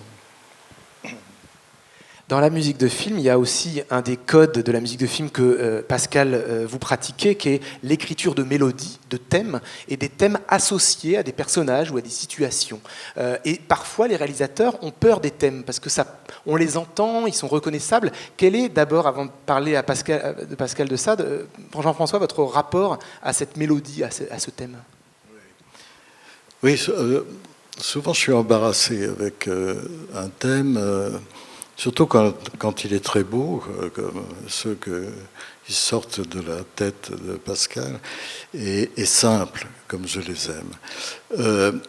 Dans la musique de film, il y a aussi un des codes de la musique de film que Pascal, vous pratiquez, qui est l'écriture de mélodies, de thèmes, et des thèmes associés à des personnages ou à des situations. Et parfois, les réalisateurs ont peur des thèmes, parce que on les entend, ils sont reconnaissables. Quel est, d'abord, avant de parler de Pascal de Sade, Jean-François, votre rapport à cette mélodie, à ce thème? Oui, souvent je suis embarrassé avec un thème... surtout quand il est très beau, comme ceux qui sortent de la tête de Pascal, et simple, comme je les aime.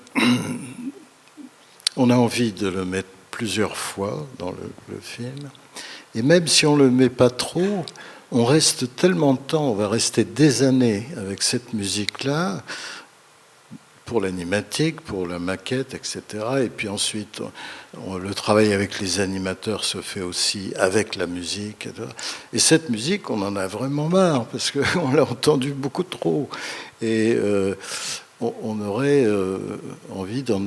On a envie de le mettre plusieurs fois dans le film, et même si on ne le met pas trop, on reste tellement de temps, on va rester des années avec cette musique-là, pour l'animatique, pour la maquette, etc. Et puis ensuite, le travail avec les animateurs se fait aussi avec la musique. Et cette musique, on en a vraiment marre, parce qu'on l'a entendue beaucoup trop. Et on aurait envie d'en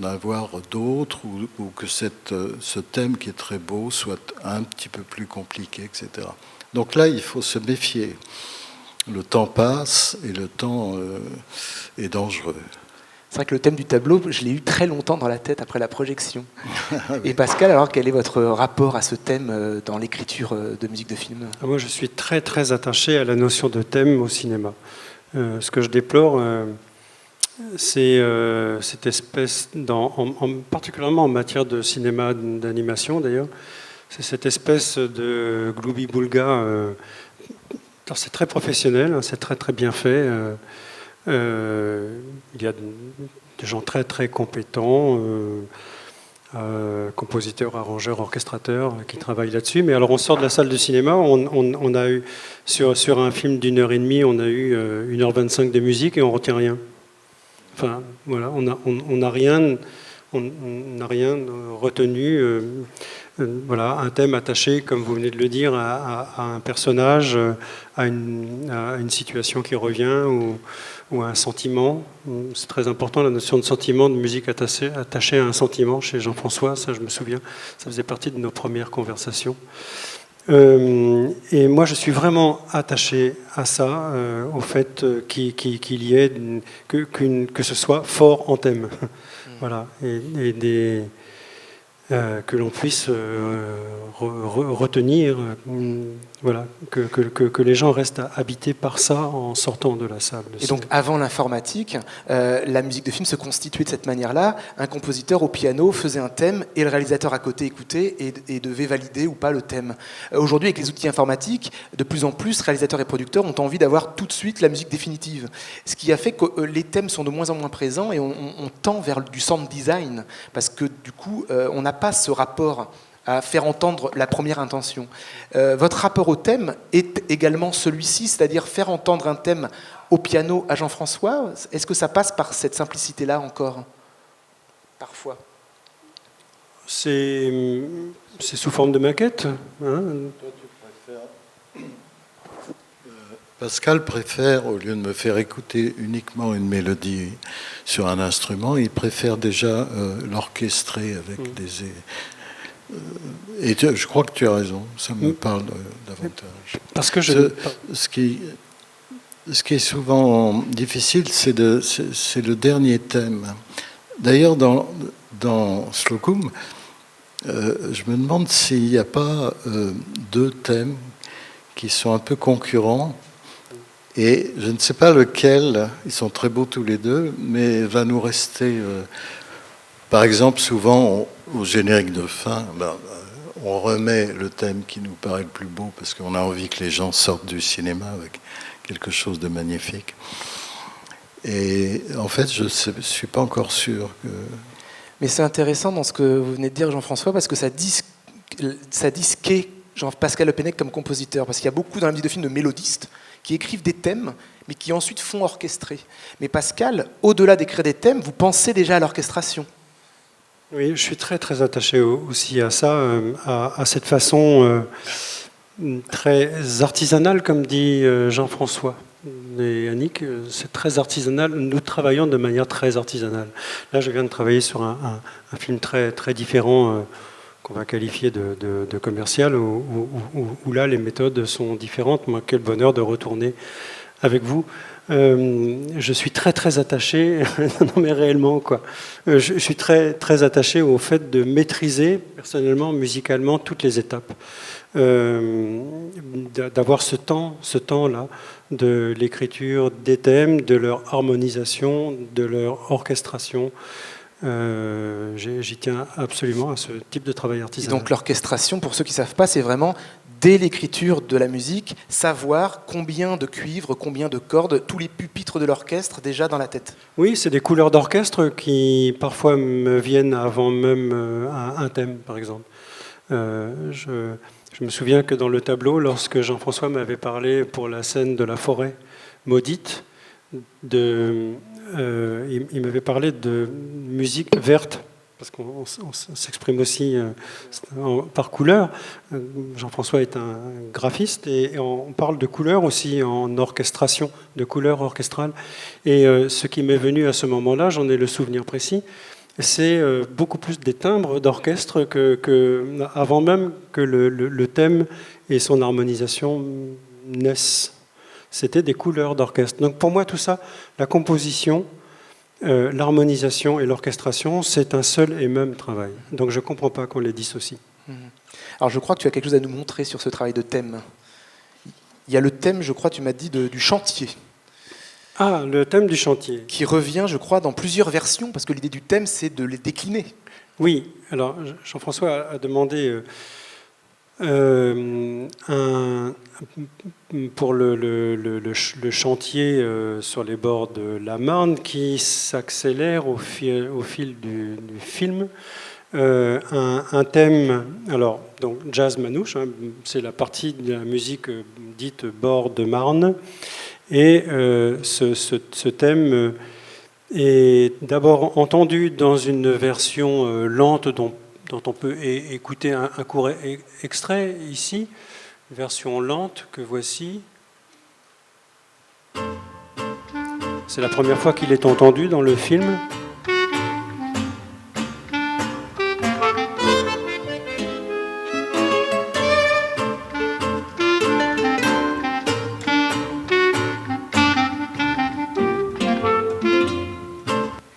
avoir d'autres, ou que ce thème qui est très beau soit un petit peu plus compliqué, etc. Donc là, il faut se méfier. Le temps passe et le temps est dangereux. C'est vrai que le thème du tableau, je l'ai eu très longtemps dans la tête après la projection. Et Pascal, alors quel est votre rapport à ce thème dans l'écriture de musique de film? Moi, je suis très très attaché à la notion de thème au cinéma. Ce que je déplore, c'est cette espèce, particulièrement en matière de cinéma d'animation d'ailleurs, c'est cette espèce de gloubi-boulga. C'est très professionnel, hein, c'est très très bien fait. Il y a des gens très très compétents, compositeurs, arrangeurs, orchestrateurs qui travaillent là-dessus. Mais alors on sort de la salle de cinéma, on a eu sur un film d'1h30, on a eu 1h25 de musique et on retient rien. Enfin voilà, on n'a rien retenu. Voilà, un thème attaché, comme vous venez de le dire, à un personnage, à une situation qui revient ou à un sentiment. C'est très important, la notion de sentiment, de musique attachée à un sentiment chez Jean-François, ça je me souviens, ça faisait partie de nos premières conversations. Et moi je suis vraiment attaché à ça, au fait qu'il y ait, que ce soit fort en thème. Voilà, que l'on puisse retenir, voilà, que les gens restent habités par ça en sortant de la salle. Et donc avant l'informatique, la musique de film se constituait de cette manière-là. Un compositeur au piano faisait un thème et le réalisateur à côté écoutait et devait valider ou pas le thème. Aujourd'hui, avec les outils informatiques, de plus en plus, réalisateurs et producteurs ont envie d'avoir tout de suite la musique définitive. Ce qui a fait que les thèmes sont de moins en moins présents et on tend vers du sound design parce que du coup, on n'a pas ce rapport à faire entendre la première intention. Votre rapport au thème est également celui-ci, c'est-à-dire faire entendre un thème au piano à Jean-François. Est-ce que ça passe par cette simplicité-là encore? Parfois. C'est sous forme de maquette, hein. Pascal préfère, au lieu de me faire écouter uniquement une mélodie sur un instrument, il préfère déjà l'orchestrer avec Et je crois que tu as raison, ça me parle davantage. Parce que ce qui est souvent difficile, c'est le dernier thème. D'ailleurs, dans Slocum, je me demande s'il n'y a pas deux thèmes qui sont un peu concurrents. Et je ne sais pas lequel, ils sont très beaux tous les deux, mais va nous rester... par exemple, souvent, au générique de fin, on remet le thème qui nous paraît le plus beau parce qu'on a envie que les gens sortent du cinéma avec quelque chose de magnifique. Et en fait, je ne suis pas encore sûr que... Mais c'est intéressant dans ce que vous venez de dire, Jean-François, parce que ça dit ce qu'est Jean-Pascal Le Pennec comme compositeur. Parce qu'il y a beaucoup dans la musique de film de mélodistes qui écrivent des thèmes, mais qui ensuite font orchestrer. Mais Pascal, au-delà d'écrire des thèmes, vous pensez déjà à l'orchestration. Oui, je suis très très attaché aussi à ça, à cette façon très artisanale, comme dit Jean-François et Annick. C'est très artisanal. Nous travaillons de manière très artisanale. Là, je viens de travailler sur un film très très différent qu'on va qualifier de commercial, où là les méthodes sont différentes. Moi, quel bonheur de retourner avec vous. Je suis très très attaché, non mais réellement quoi. Je suis très très attaché au fait de maîtriser personnellement, musicalement, toutes les étapes, d'avoir ce temps-là de l'écriture des thèmes, de leur harmonisation, de leur orchestration. J'y tiens absolument à ce type de travail artisanal. Et donc l'orchestration, pour ceux qui ne savent pas, c'est vraiment, dès l'écriture de la musique, savoir combien de cuivres, combien de cordes, tous les pupitres de l'orchestre déjà dans la tête. Oui, c'est des couleurs d'orchestre qui parfois me viennent avant même un thème, par exemple. Je me souviens que dans le tableau, lorsque Jean-François m'avait parlé pour la scène de la forêt maudite, il m'avait parlé de musique verte, parce qu'on s'exprime aussi par couleur. Jean-François est un graphiste et on parle de couleurs aussi en orchestration, de couleurs orchestrales. Et ce qui m'est venu à ce moment-là, j'en ai le souvenir précis, c'est beaucoup plus des timbres d'orchestre avant même que le thème et son harmonisation naissent. C'était des couleurs d'orchestre. Donc pour moi, tout ça, la composition, l'harmonisation et l'orchestration, c'est un seul et même travail. Donc je ne comprends pas qu'on les dissocie. Alors je crois que tu as quelque chose à nous montrer sur ce travail de thème. Il y a le thème, je crois, tu m'as dit, du chantier. Ah, le thème du chantier. Qui revient, je crois, dans plusieurs versions, parce que l'idée du thème, c'est de les décliner. Oui, alors Jean-François a demandé pour le chantier sur les bords de la Marne qui s'accélère au fil du film. Un thème, alors donc jazz manouche, hein, c'est la partie de la musique dite bord de Marne, et ce thème est d'abord entendu dans une version lente dont on peut écouter un court extrait ici, version lente que voici. C'est la première fois qu'il est entendu dans le film.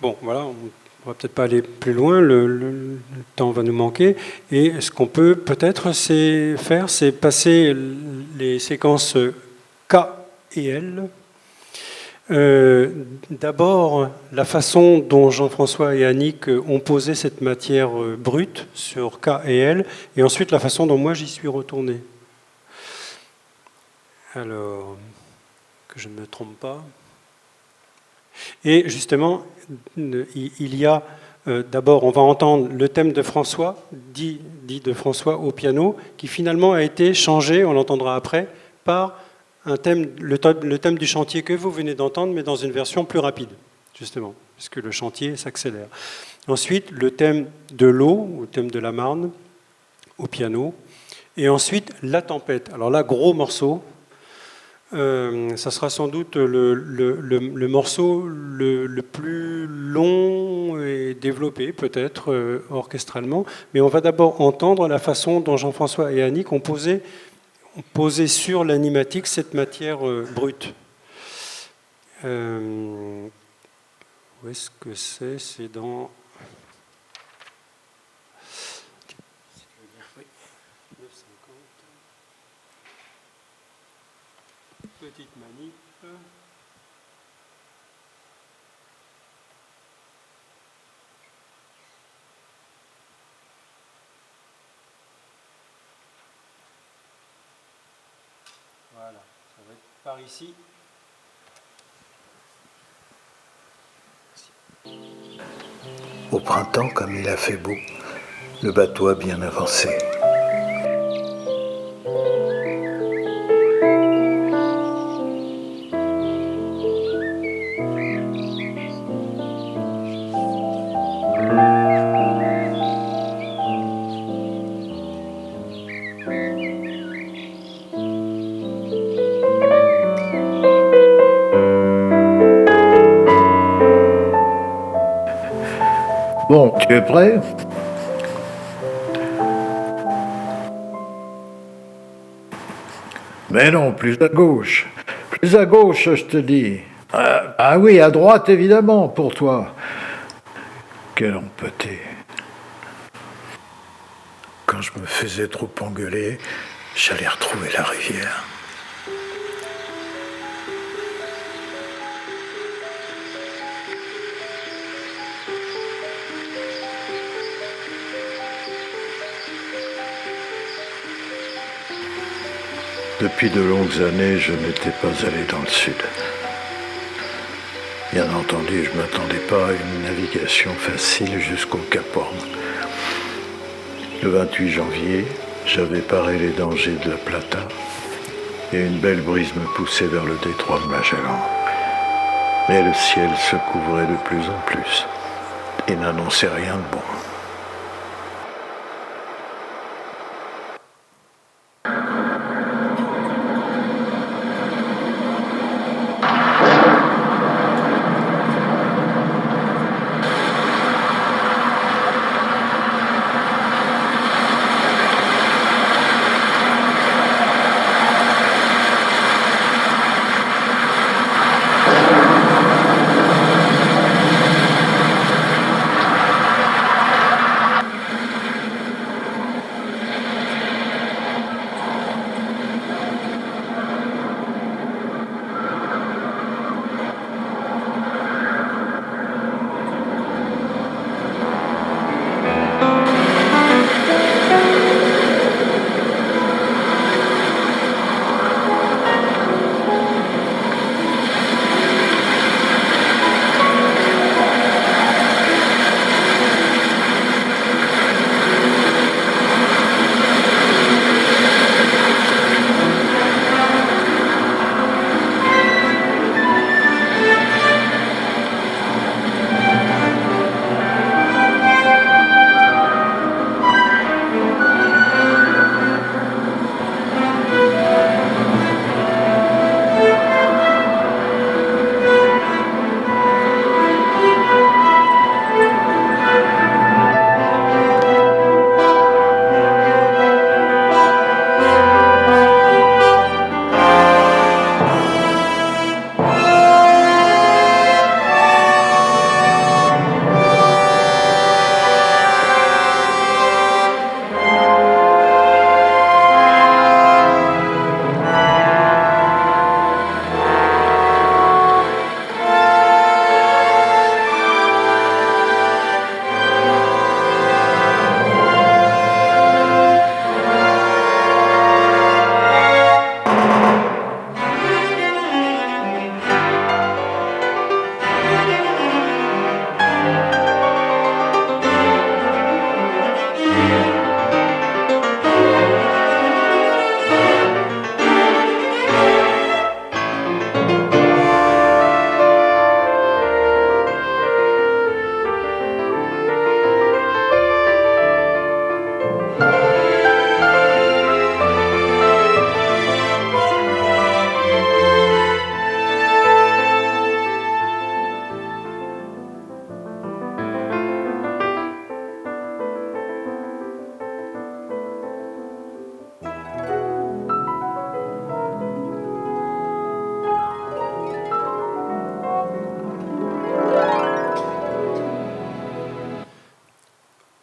Bon, voilà, on va peut-être pas aller plus loin, le temps va nous manquer. Et ce qu'on peut peut-être faire, c'est passer les séquences K et L. D'abord, la façon dont Jean-François et Annick ont posé cette matière brute sur K et L, et ensuite la façon dont moi j'y suis retourné. Alors, que je ne me trompe pas. Et justement, il y a d'abord, on va entendre le thème de François, dit de François au piano, qui finalement a été changé, on l'entendra après, par le thème du chantier que vous venez d'entendre, mais dans une version plus rapide, justement, puisque le chantier s'accélère. Ensuite, le thème de l'eau, ou le thème de la Marne, au piano. Et ensuite, la tempête. Alors là, gros morceau. Ça sera sans doute le morceau le plus long et développé, peut-être orchestralement. Mais on va d'abord entendre la façon dont Jean-François et Annick ont posé sur l'animatique cette matière brute. Où est-ce que c'est? C'est dans... Petite manip. Voilà, ça va être par ici. Au printemps, comme il a fait beau, le bateau a bien avancé. Bon, tu es prêt? Mais non, plus à gauche. Plus à gauche, je te dis. Ah oui, à droite, évidemment, pour toi. Quel empâté. Quand je me faisais trop engueuler, j'allais retrouver la rivière. Depuis de longues années, je n'étais pas allé dans le sud. Bien entendu, je ne m'attendais pas à une navigation facile jusqu'au Cap Horn. Le 28 janvier, j'avais paré les dangers de la Plata et une belle brise me poussait vers le détroit de Magellan. Mais le ciel se couvrait de plus en plus et n'annonçait rien de bon.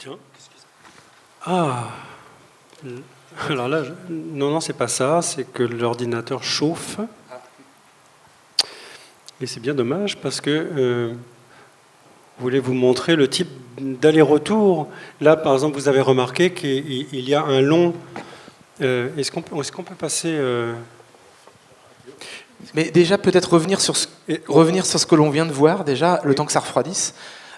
Tiens. Ah. Alors là, non, c'est pas ça. C'est que l'ordinateur chauffe. Et c'est bien dommage parce que je voulais vous montrer le type d'aller-retour. Là, par exemple, vous avez remarqué qu'il y a un long... Est-ce qu'on peut passer... Mais déjà, peut-être revenir sur ce que l'on vient de voir, déjà, le temps que ça refroidisse.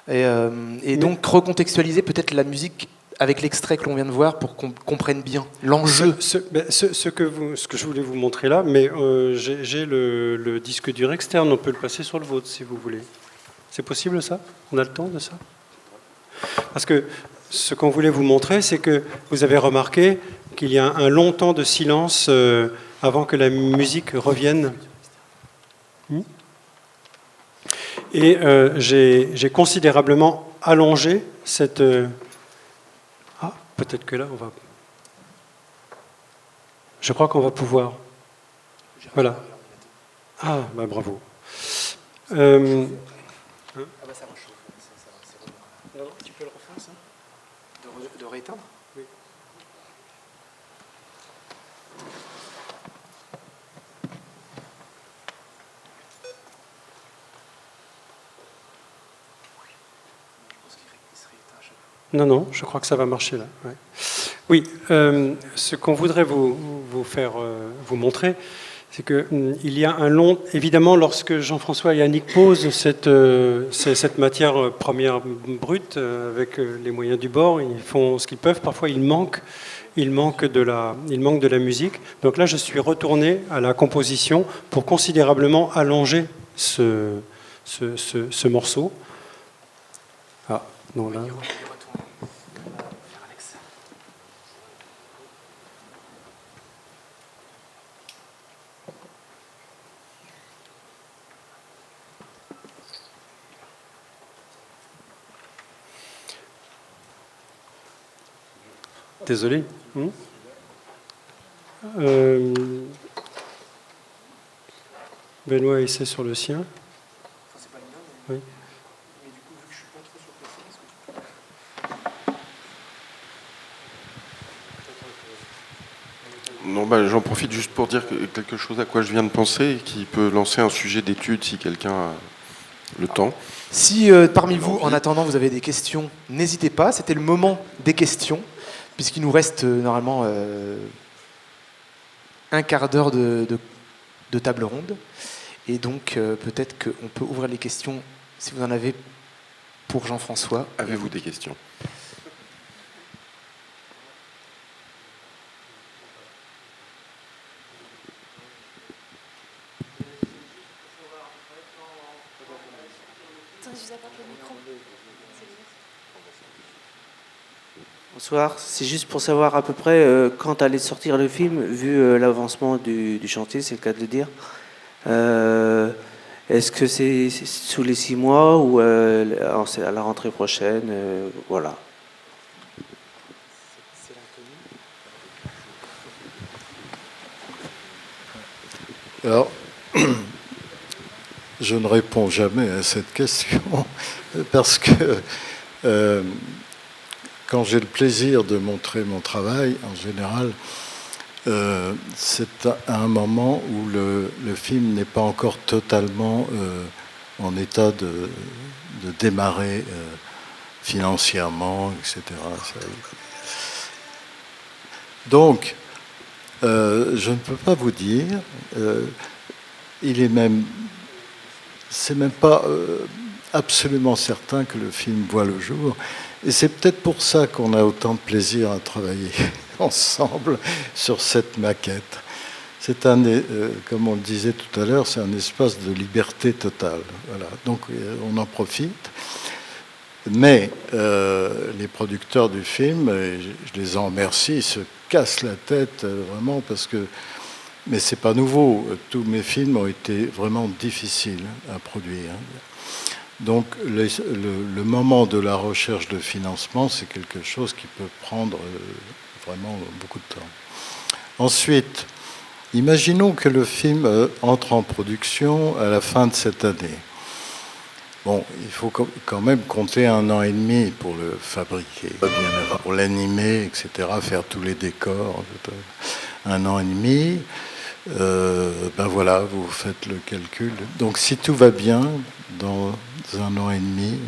Et donc, recontextualiser peut-être la musique avec l'extrait que l'on vient de voir pour qu'on comprenne bien l'enjeu. Ce que je voulais vous montrer là, mais j'ai le disque dur externe, on peut le passer sur le vôtre si vous voulez. C'est possible ça? On a le temps de ça? Parce que ce qu'on voulait vous montrer, c'est que vous avez remarqué qu'il y a un long temps de silence avant que la musique revienne. Et j'ai considérablement allongé cette... Ah, peut-être que là, on va... Je crois qu'on va pouvoir... Voilà. Ah, bah bravo. Ça rechauffe. Non, tu peux le refaire, ça? De rééteindre? Oui. Non, je crois que ça va marcher là. Ouais. Oui, ce qu'on voudrait vous montrer, c'est qu'il y a un long... Évidemment, lorsque Jean-François et Yannick posent cette matière première brute avec les moyens du bord, ils font ce qu'ils peuvent. Parfois, il manque de la musique. Donc là, je suis retourné à la composition pour considérablement allonger ce morceau. Ah, non, là... Désolé. Benoît essaie sur le sien. Oui. Non, j'en profite juste pour dire quelque chose à quoi je viens de penser et qui peut lancer un sujet d'étude si quelqu'un a le temps. Si parmi vous, en attendant, vous avez des questions, n'hésitez pas. C'était le moment des questions, puisqu'il nous reste normalement un quart d'heure de table ronde. Et donc, peut-être qu'on peut ouvrir les questions, si vous en avez, pour Jean-François. Avez-vous des questions? Bonsoir, c'est juste pour savoir à peu près quand allait sortir le film, vu l'avancement du chantier, c'est le cas de le dire. Est-ce que c'est sous les 6 mois ou c'est à la rentrée prochaine? Voilà. Alors, je ne réponds jamais à cette question parce que quand j'ai le plaisir de montrer mon travail, en général, c'est à un moment où le film n'est pas encore totalement en état de démarrer financièrement, etc. Donc, je ne peux pas vous dire. C'est même pas absolument certain que le film voit le jour. Et c'est peut-être pour ça qu'on a autant de plaisir à travailler ensemble sur cette maquette. C'est comme on le disait tout à l'heure, c'est un espace de liberté totale. Voilà. Donc on en profite. Mais les producteurs du film, et je les en remercie, se cassent la tête vraiment parce que... Mais c'est pas nouveau. Tous mes films ont été vraiment difficiles à produire. Donc le moment de la recherche de financement, c'est quelque chose qui peut prendre vraiment beaucoup de temps. Ensuite, imaginons que le film entre en production à la fin de cette année. Bon, il faut quand même compter 1 an et demi pour le fabriquer, pour l'animer, etc., faire tous les décors. 1 an et demi. Ben voilà, vous faites le calcul. Donc si tout va bien, dans 1 an et demi,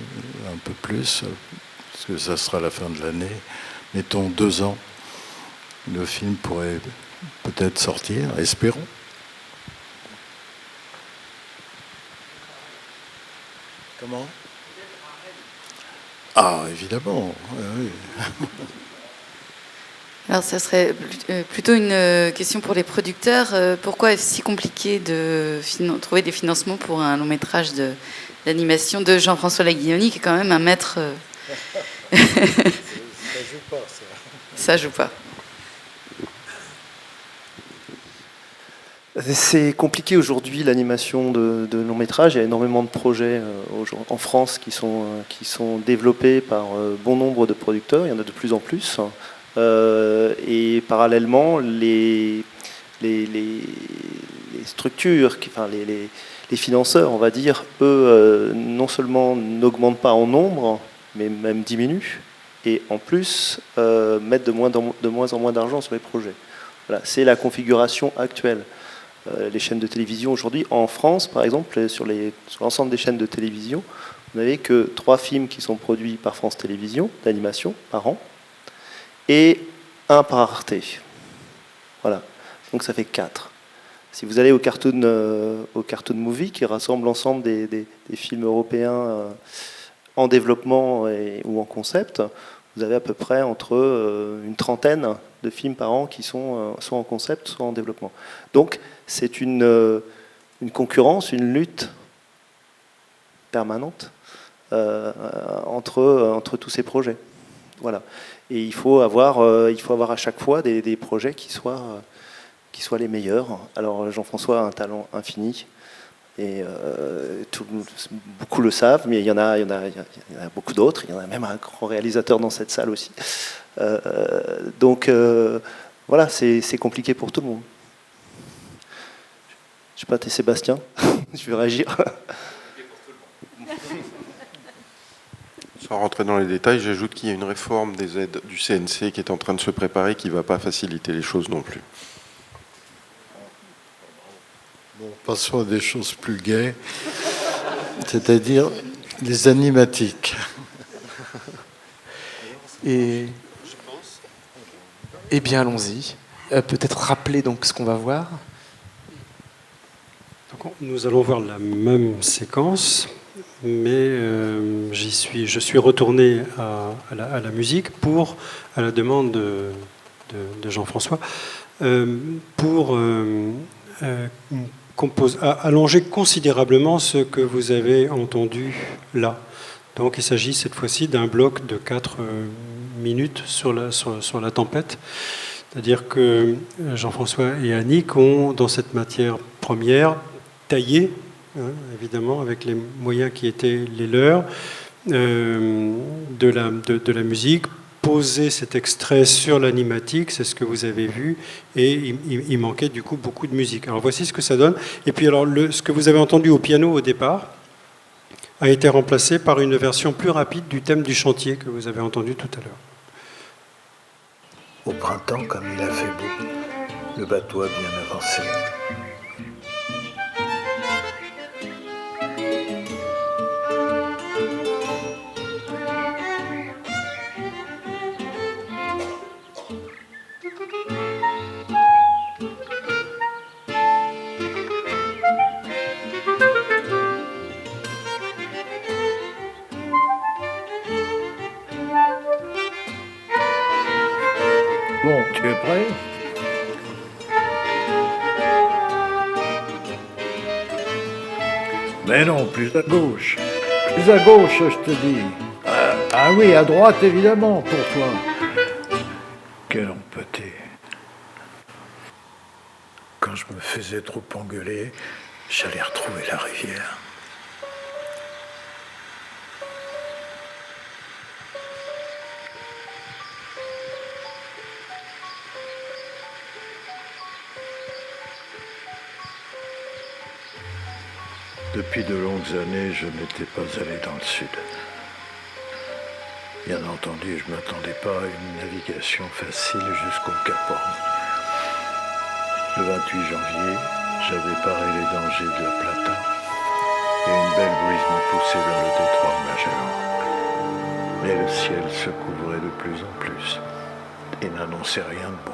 un peu plus, parce que ça sera la fin de l'année, mettons 2 ans, le film pourrait peut-être sortir, espérons. Comment ? Ah, évidemment, oui. Alors, ça serait plutôt une question pour les producteurs. Pourquoi est-ce si compliqué de trouver des financements pour un long métrage d'animation de Jean-François Laguilloni, qui est quand même un maître... Ça joue pas, ça. Ça joue pas. C'est compliqué aujourd'hui l'animation de long métrage. Il y a énormément de projets en France qui sont développés par bon nombre de producteurs. Il y en a de plus en plus. Et parallèlement, les structures, les financeurs, on va dire, eux, non seulement n'augmentent pas en nombre, mais même diminuent. Et en plus, mettent de moins en moins d'argent sur les projets. Voilà, c'est la configuration actuelle. Les chaînes de télévision aujourd'hui, en France par exemple, sur l'ensemble des chaînes de télévision, vous n'avez que 3 films qui sont produits par France Télévisions d'animation par an et 1 par Arte. Voilà, donc ça fait 4. Si vous allez au Cartoon Movie, qui rassemble l'ensemble des films européens en développement ou en concept, vous avez à peu près entre une trentaine de films par an qui sont soit en concept, soit en développement. Donc c'est une concurrence, une lutte permanente entre tous ces projets. Voilà. Et il faut avoir à chaque fois des projets qui soient les meilleurs. Alors Jean-François a un talent infini. Et beaucoup le savent, mais il y en a beaucoup d'autres. Il y en a même un grand réalisateur dans cette salle aussi. Donc voilà, c'est compliqué pour tout le monde. Je sais pas, t'es Sébastien. Je vais réagir. Sans rentrer dans les détails, j'ajoute qu'il y a une réforme des aides du CNC qui est en train de se préparer, qui ne va pas faciliter les choses non plus. Bon, passons à des choses plus gaies, c'est-à-dire les animatiques. Eh bien, allons-y. Peut-être rappeler donc ce qu'on va voir. Donc, nous allons voir la même séquence, mais je suis retourné à la musique à la demande de Jean-François, pour allonger considérablement ce que vous avez entendu là. Donc il s'agit cette fois-ci d'un bloc de 4 minutes sur la tempête. C'est-à-dire que Jean-François et Annick ont, dans cette matière première, taillé, évidemment, avec les moyens qui étaient les leurs, de la musique, poser cet extrait sur l'animatique, c'est ce que vous avez vu, et il manquait du coup beaucoup de musique. Alors voici ce que ça donne. Et puis alors ce que vous avez entendu au piano au départ a été remplacé par une version plus rapide du thème du chantier que vous avez entendu tout à l'heure. Au printemps, comme il a fait beau, le bateau a bien avancé. Bon, tu es prêt? Mais non, plus à gauche. Plus à gauche, je te dis. Ah oui, à droite, évidemment, pour toi. Quel empâté. Quand je me faisais trop engueuler, j'allais retrouver la rivière. Depuis de longues années, je n'étais pas allé dans le sud. Bien entendu, je ne m'attendais pas à une navigation facile jusqu'au Cap Horn. Le 28 janvier, j'avais paré les dangers de la Plata et une belle brise me poussait vers le détroit de Magellan. Mais le ciel se couvrait de plus en plus et n'annonçait rien de bon.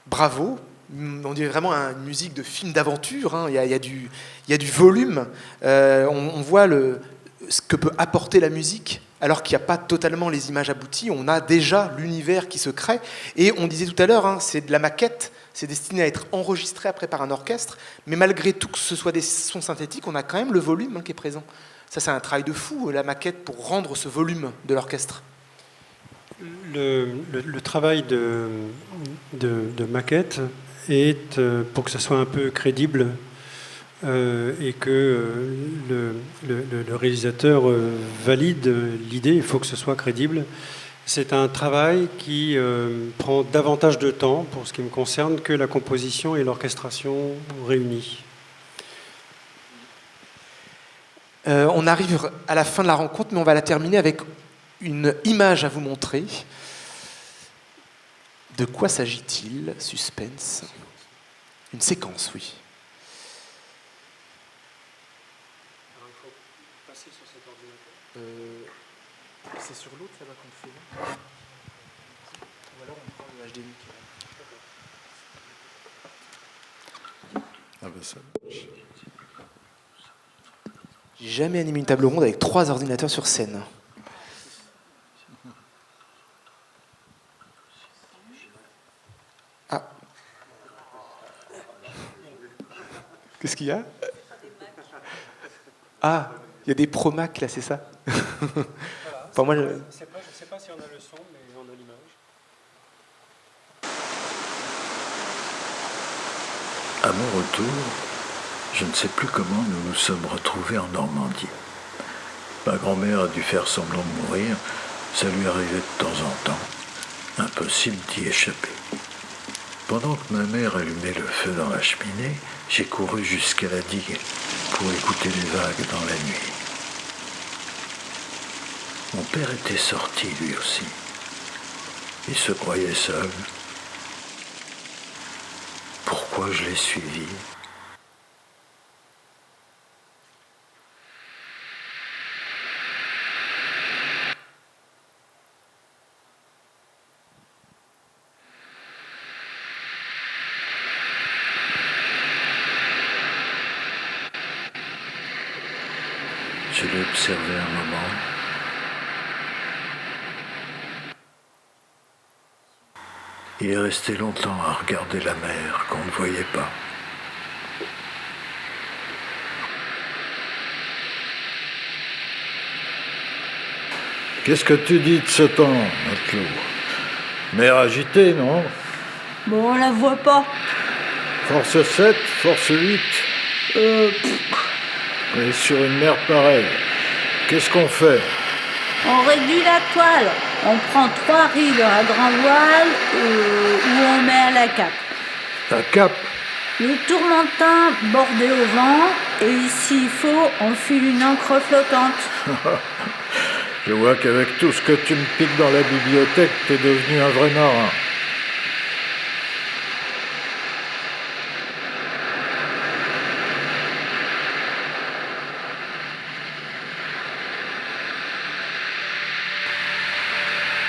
Bravo, on dirait vraiment une musique de film d'aventure, hein. Il y a du volume, on voit ce que peut apporter la musique, alors qu'il n'y a pas totalement les images abouties, on a déjà l'univers qui se crée, et on disait tout à l'heure, hein, c'est de la maquette, c'est destiné à être enregistré après par un orchestre, mais malgré tout que ce soit des sons synthétiques, on a quand même le volume, hein, qui est présent. Ça, c'est un travail de fou, la maquette, pour rendre ce volume de l'orchestre. Le travail de maquette est pour que ça soit un peu crédible et que le réalisateur valide l'idée, il faut que ce soit crédible. C'est un travail qui prend davantage de temps, pour ce qui me concerne, que la composition et l'orchestration réunies. On arrive à la fin de la rencontre, mais on va la terminer avec une image à vous montrer. De quoi s'agit-il? Suspense. Une séquence, oui. Alors, il faut passer sur cet ordinateur. C'est sur l'autre là-bas qu'on fait, là. Ou alors on prend le HDMI. Ah ben ça. J'ai jamais animé une table ronde avec 3 ordinateurs sur scène. Qu'est-ce qu'il y a? Ah, il y a des Promac là, c'est ça? Enfin, moi, Je ne sais pas si on a le son, mais on a l'image. À mon retour, je ne sais plus comment nous nous sommes retrouvés en Normandie. Ma grand-mère a dû faire semblant de mourir, ça lui arrivait de temps en temps. Impossible d'y échapper. Pendant que ma mère allumait le feu dans la cheminée, j'ai couru jusqu'à la digue pour écouter les vagues dans la nuit. Mon père était sorti lui aussi. Il se croyait seul. Pourquoi je l'ai suivi ? Je l'ai observé un moment. Il est resté longtemps à regarder la mer qu'on ne voyait pas. Qu'est-ce que tu dis de ce temps, matelot? Mer agitée, non? Bon, on la voit pas. Force 7, force 8. Et sur une mer pareille, qu'est-ce qu'on fait? On réduit la toile. On prend 3 rives à grand voile ou on met à la cape. La cape? Le tourmentin bordé au vent et s'il faut, on file une encre flottante. Je vois qu'avec tout ce que tu me piques dans la bibliothèque, t'es devenu un vrai marin.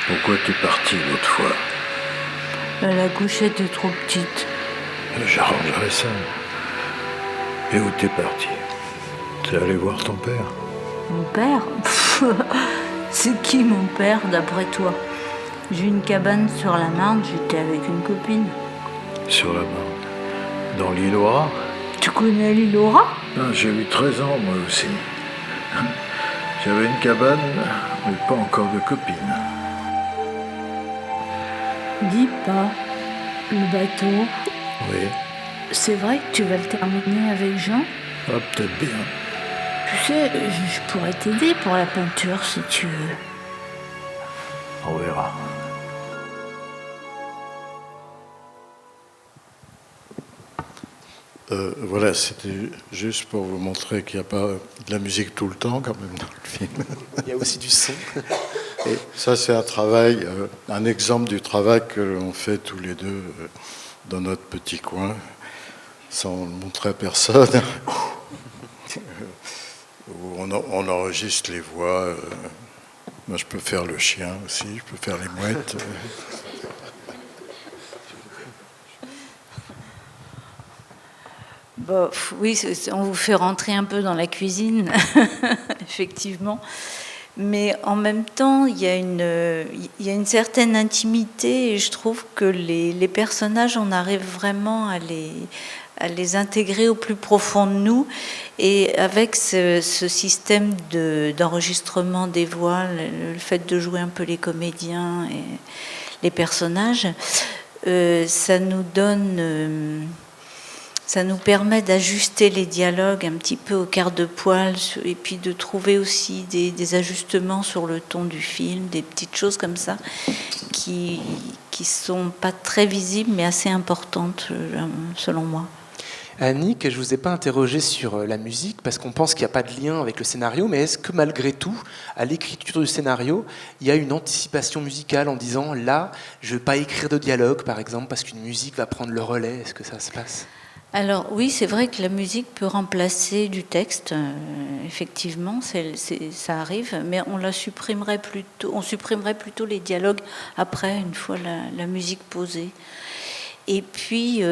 Pourquoi t'es parti l'autre fois? La couchette est trop petite. J'arrangerai ça. Et où t'es parti? T'es allé voir ton père? Mon père? C'est qui mon père, d'après toi? J'ai une cabane sur la Marne, j'étais avec une copine. Sur la Marne? Dans l'île Aura? Tu connais l'île Aura? J'ai eu 13 ans, moi aussi. J'avais une cabane, mais pas encore de copine. Dis pas, le bateau, Oui. c'est vrai que tu vas le terminer avec Jean? Ah, peut-être bien. Tu sais, je pourrais t'aider pour la peinture si tu veux. On verra. Voilà, c'était juste pour vous montrer qu'il n'y a pas de la musique tout le temps quand même dans le film. Il y a aussi du son. Et ça, c'est un travail, un exemple du travail que l'on fait tous les deux dans notre petit coin, sans le montrer à personne, où on enregistre les voix. Moi, je peux faire le chien aussi, je peux faire les mouettes. Bon, oui, on vous fait rentrer un peu dans la cuisine, effectivement. Mais en même temps, il y a une certaine intimité et je trouve que les personnages, on arrive vraiment à les intégrer au plus profond de nous. Et avec ce système d'enregistrement des voix, le fait de jouer un peu les comédiens et les personnages, ça nous donne... Ça nous permet d'ajuster les dialogues un petit peu au quart de poil et puis de trouver aussi des ajustements sur le ton du film, des petites choses comme ça qui sont pas très visibles mais assez importantes selon moi. Annick, je ne vous ai pas interrogé sur la musique parce qu'on pense qu'il n'y a pas de lien avec le scénario, mais est-ce que malgré tout, à l'écriture du scénario, il y a une anticipation musicale en disant là, je ne vais pas écrire de dialogue par exemple parce qu'une musique va prendre le relais? Est-ce que ça se passe? Alors oui, c'est vrai que la musique peut remplacer du texte, effectivement, ça arrive, mais on supprimerait plutôt les dialogues après, une fois la musique posée. Et puis,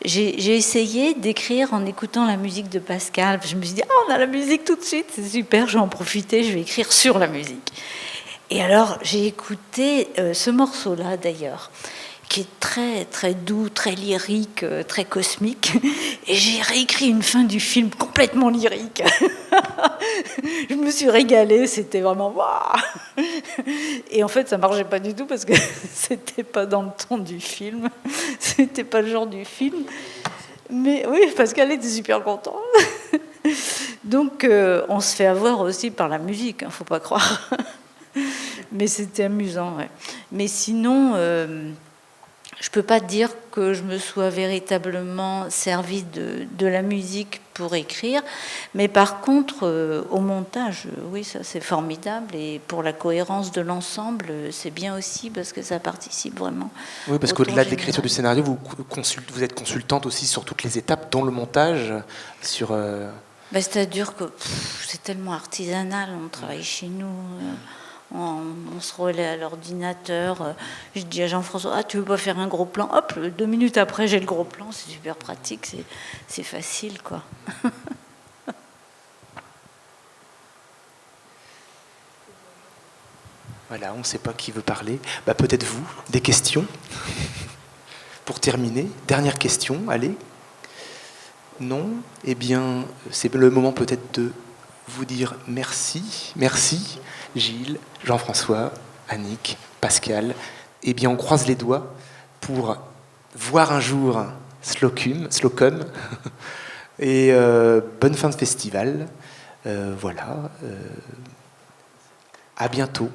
j'ai essayé d'écrire en écoutant la musique de Pascal. Je me suis dit, on a la musique tout de suite, c'est super, je vais en profiter, je vais écrire sur la musique. Et alors, j'ai écouté ce morceau-là, d'ailleurs, qui est très, très doux, très lyrique, très cosmique. Et j'ai réécrit une fin du film complètement lyrique. Je me suis régalée, c'était vraiment... Waouh. Et en fait, ça ne marchait pas du tout parce que c'était pas dans le ton du film. C'était pas le genre du film. Mais oui, Pascal était super content. Donc, on se fait avoir aussi par la musique, faut pas croire. Mais c'était amusant, ouais. Mais sinon, je peux pas dire que je me sois véritablement servi de la musique pour écrire. Mais par contre, au montage, oui, ça c'est formidable. Et pour la cohérence de l'ensemble, c'est bien aussi parce que ça participe vraiment. Oui, parce qu'au-delà de l'écriture du scénario, vous êtes consultante aussi sur toutes les étapes, dont le montage, sur... C'est-à-dire que c'est tellement artisanal, on travaille chez nous, on se relaie à l'ordinateur. Je dis à Jean-François, tu veux pas faire un gros plan? Hop, 2 minutes après, j'ai le gros plan, c'est super pratique, c'est facile, quoi. Voilà, on ne sait pas qui veut parler. Peut-être vous, des questions? Pour terminer, dernière question, allez. Non? Eh bien, c'est le moment peut-être de vous dire merci. Merci, Gilles, Jean-François, Annick, Pascal. Eh bien, on croise les doigts pour voir un jour Slocum. Et bonne fin de festival. Voilà. À bientôt.